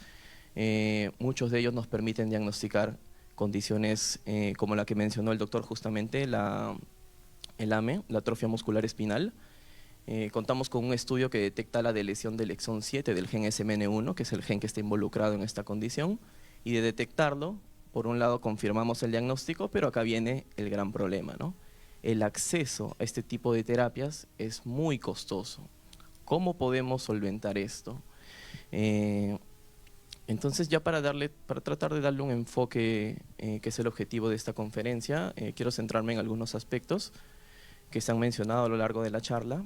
Muchos de ellos nos permiten diagnosticar condiciones como la que mencionó el doctor justamente, el AME, la atrofia muscular espinal. Contamos con un estudio que detecta la deleción del exón 7 del gen SMN1, que es el gen que está involucrado en esta condición, y de detectarlo, por un lado confirmamos el diagnóstico, pero acá viene el gran problema, ¿no? El acceso a este tipo de terapias es muy costoso. ¿Cómo podemos solventar esto? Entonces, ya para tratar de darle un enfoque que es el objetivo de esta conferencia, quiero centrarme en algunos aspectos que se han mencionado a lo largo de la charla.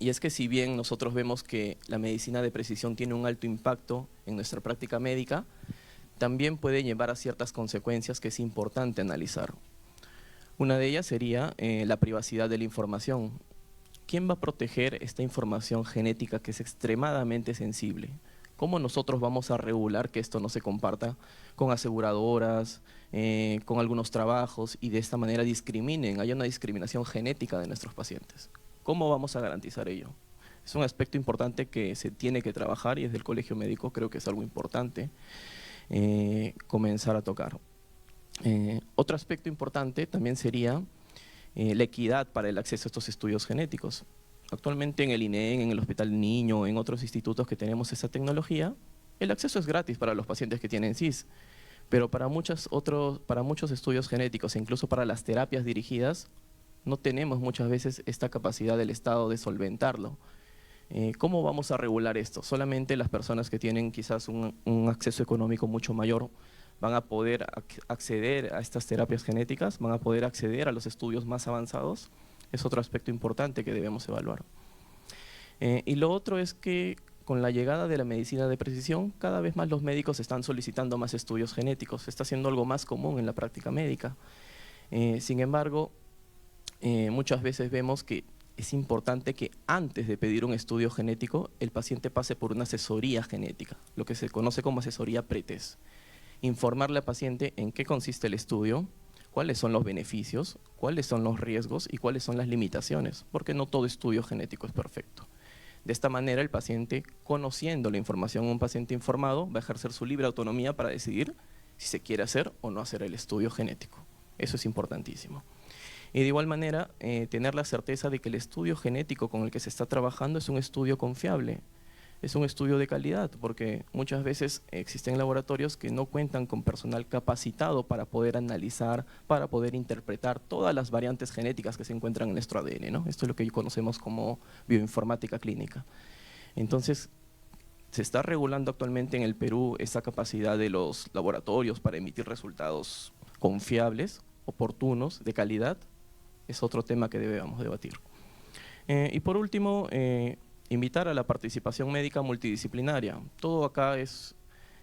Y es que si bien nosotros vemos que la medicina de precisión tiene un alto impacto en nuestra práctica médica, también puede llevar a ciertas consecuencias que es importante analizar. Una de ellas sería la privacidad de la información. ¿quién va a proteger esta información genética que es extremadamente sensible? ¿Cómo nosotros vamos a regular que esto no se comparta con aseguradoras, con algunos trabajos y de esta manera discriminen, haya una discriminación genética de nuestros pacientes? ¿Cómo vamos a garantizar ello? Es un aspecto importante que se tiene que trabajar y desde el Colegio Médico creo que es algo importante comenzar a tocar. Otro aspecto importante también sería la equidad para el acceso a estos estudios genéticos. Actualmente en el INEN, en el Hospital Niño, en otros institutos que tenemos esa tecnología, el acceso es gratis para los pacientes que tienen CIS, pero para muchos estudios genéticos e incluso para las terapias dirigidas, no tenemos muchas veces esta capacidad del Estado de solventarlo. ¿Cómo vamos a regular esto? Solamente las personas que tienen quizás un acceso económico mucho mayor van a poder acceder a estas terapias genéticas, van a poder acceder a los estudios más avanzados. Es otro aspecto importante que debemos evaluar. Y lo otro es que con la llegada de la medicina de precisión, cada vez más los médicos están solicitando más estudios genéticos. Se está haciendo algo más común en la práctica médica. Sin embargo, muchas veces vemos que es importante que antes de pedir un estudio genético, el paciente pase por una asesoría genética, lo que se conoce como asesoría pretest. Informarle al paciente en qué consiste el estudio, cuáles son los beneficios, cuáles son los riesgos y cuáles son las limitaciones, porque no todo estudio genético es perfecto. De esta manera, el paciente, conociendo la información, un paciente informado, va a ejercer su libre autonomía para decidir si se quiere hacer o no hacer el estudio genético. Eso es importantísimo. Y de igual manera, tener la certeza de que el estudio genético con el que se está trabajando es un estudio confiable, es un estudio de calidad, porque muchas veces existen laboratorios que no cuentan con personal capacitado para poder analizar, para poder interpretar todas las variantes genéticas que se encuentran en nuestro ADN, ¿no? Esto es lo que conocemos como bioinformática clínica. Entonces, se está regulando actualmente en el Perú esa capacidad de los laboratorios para emitir resultados confiables, oportunos, de calidad. Es otro tema que debemos debatir. Y por último, invitar a la participación médica multidisciplinaria. Todo acá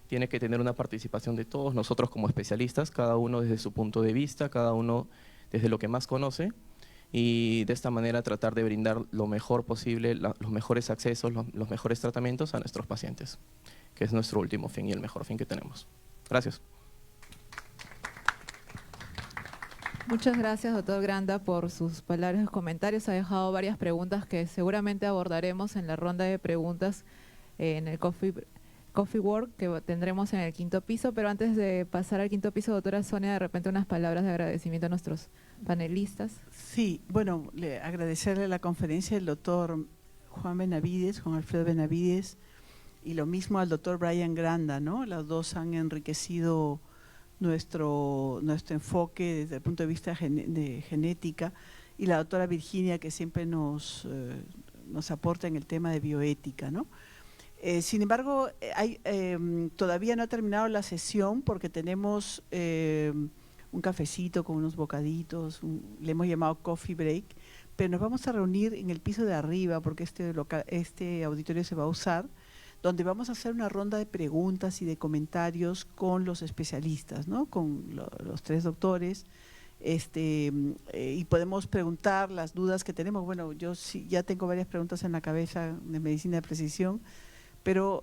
tiene que tener una participación de todos nosotros como especialistas, cada uno desde su punto de vista, cada uno desde lo que más conoce, y de esta manera tratar de brindar lo mejor posible, los mejores accesos, los mejores tratamientos a nuestros pacientes, que es nuestro último fin y el mejor fin que tenemos. Gracias. Muchas gracias, doctor Granda, por sus palabras y comentarios. Ha dejado varias preguntas que seguramente abordaremos en la ronda de preguntas en el Coffee Work que tendremos en el 5º piso. Pero antes de pasar al 5º piso, doctora Sonia, de repente unas palabras de agradecimiento a nuestros panelistas. Sí, bueno, agradecerle la conferencia del doctor Juan Alfredo Benavides, y lo mismo al doctor Brian Granda, ¿no? Los dos han enriquecido nuestro enfoque desde el punto de vista de genética, y la doctora Virginia, que siempre nos aporta en el tema de bioética, ¿no? Sin embargo, todavía no ha terminado la sesión porque tenemos un cafecito con unos bocaditos, le hemos llamado coffee break, pero nos vamos a reunir en el piso de arriba porque este auditorio se va a usar, donde vamos a hacer una ronda de preguntas y de comentarios con los especialistas, ¿no? Con los 3 doctores, y podemos preguntar las dudas que tenemos. Bueno, yo sí, ya tengo varias preguntas en la cabeza de medicina de precisión, pero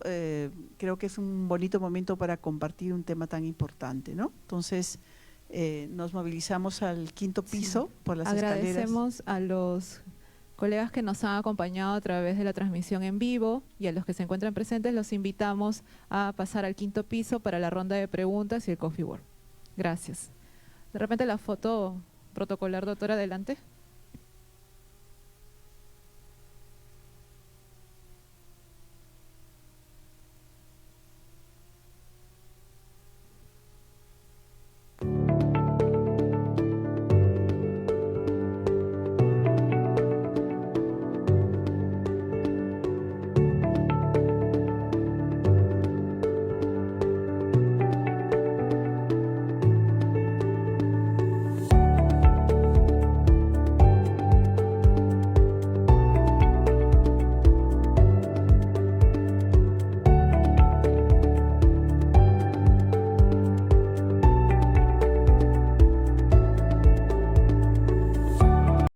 creo que es un bonito momento para compartir un tema tan importante, ¿no? Entonces, nos movilizamos al 5º piso por las escaleras. Agradecemos a los colegas que nos han acompañado a través de la transmisión en vivo, y a los que se encuentran presentes los invitamos a pasar al 5º piso para la ronda de preguntas y el Coffee Work. Gracias. De repente la foto protocolar, doctora, adelante.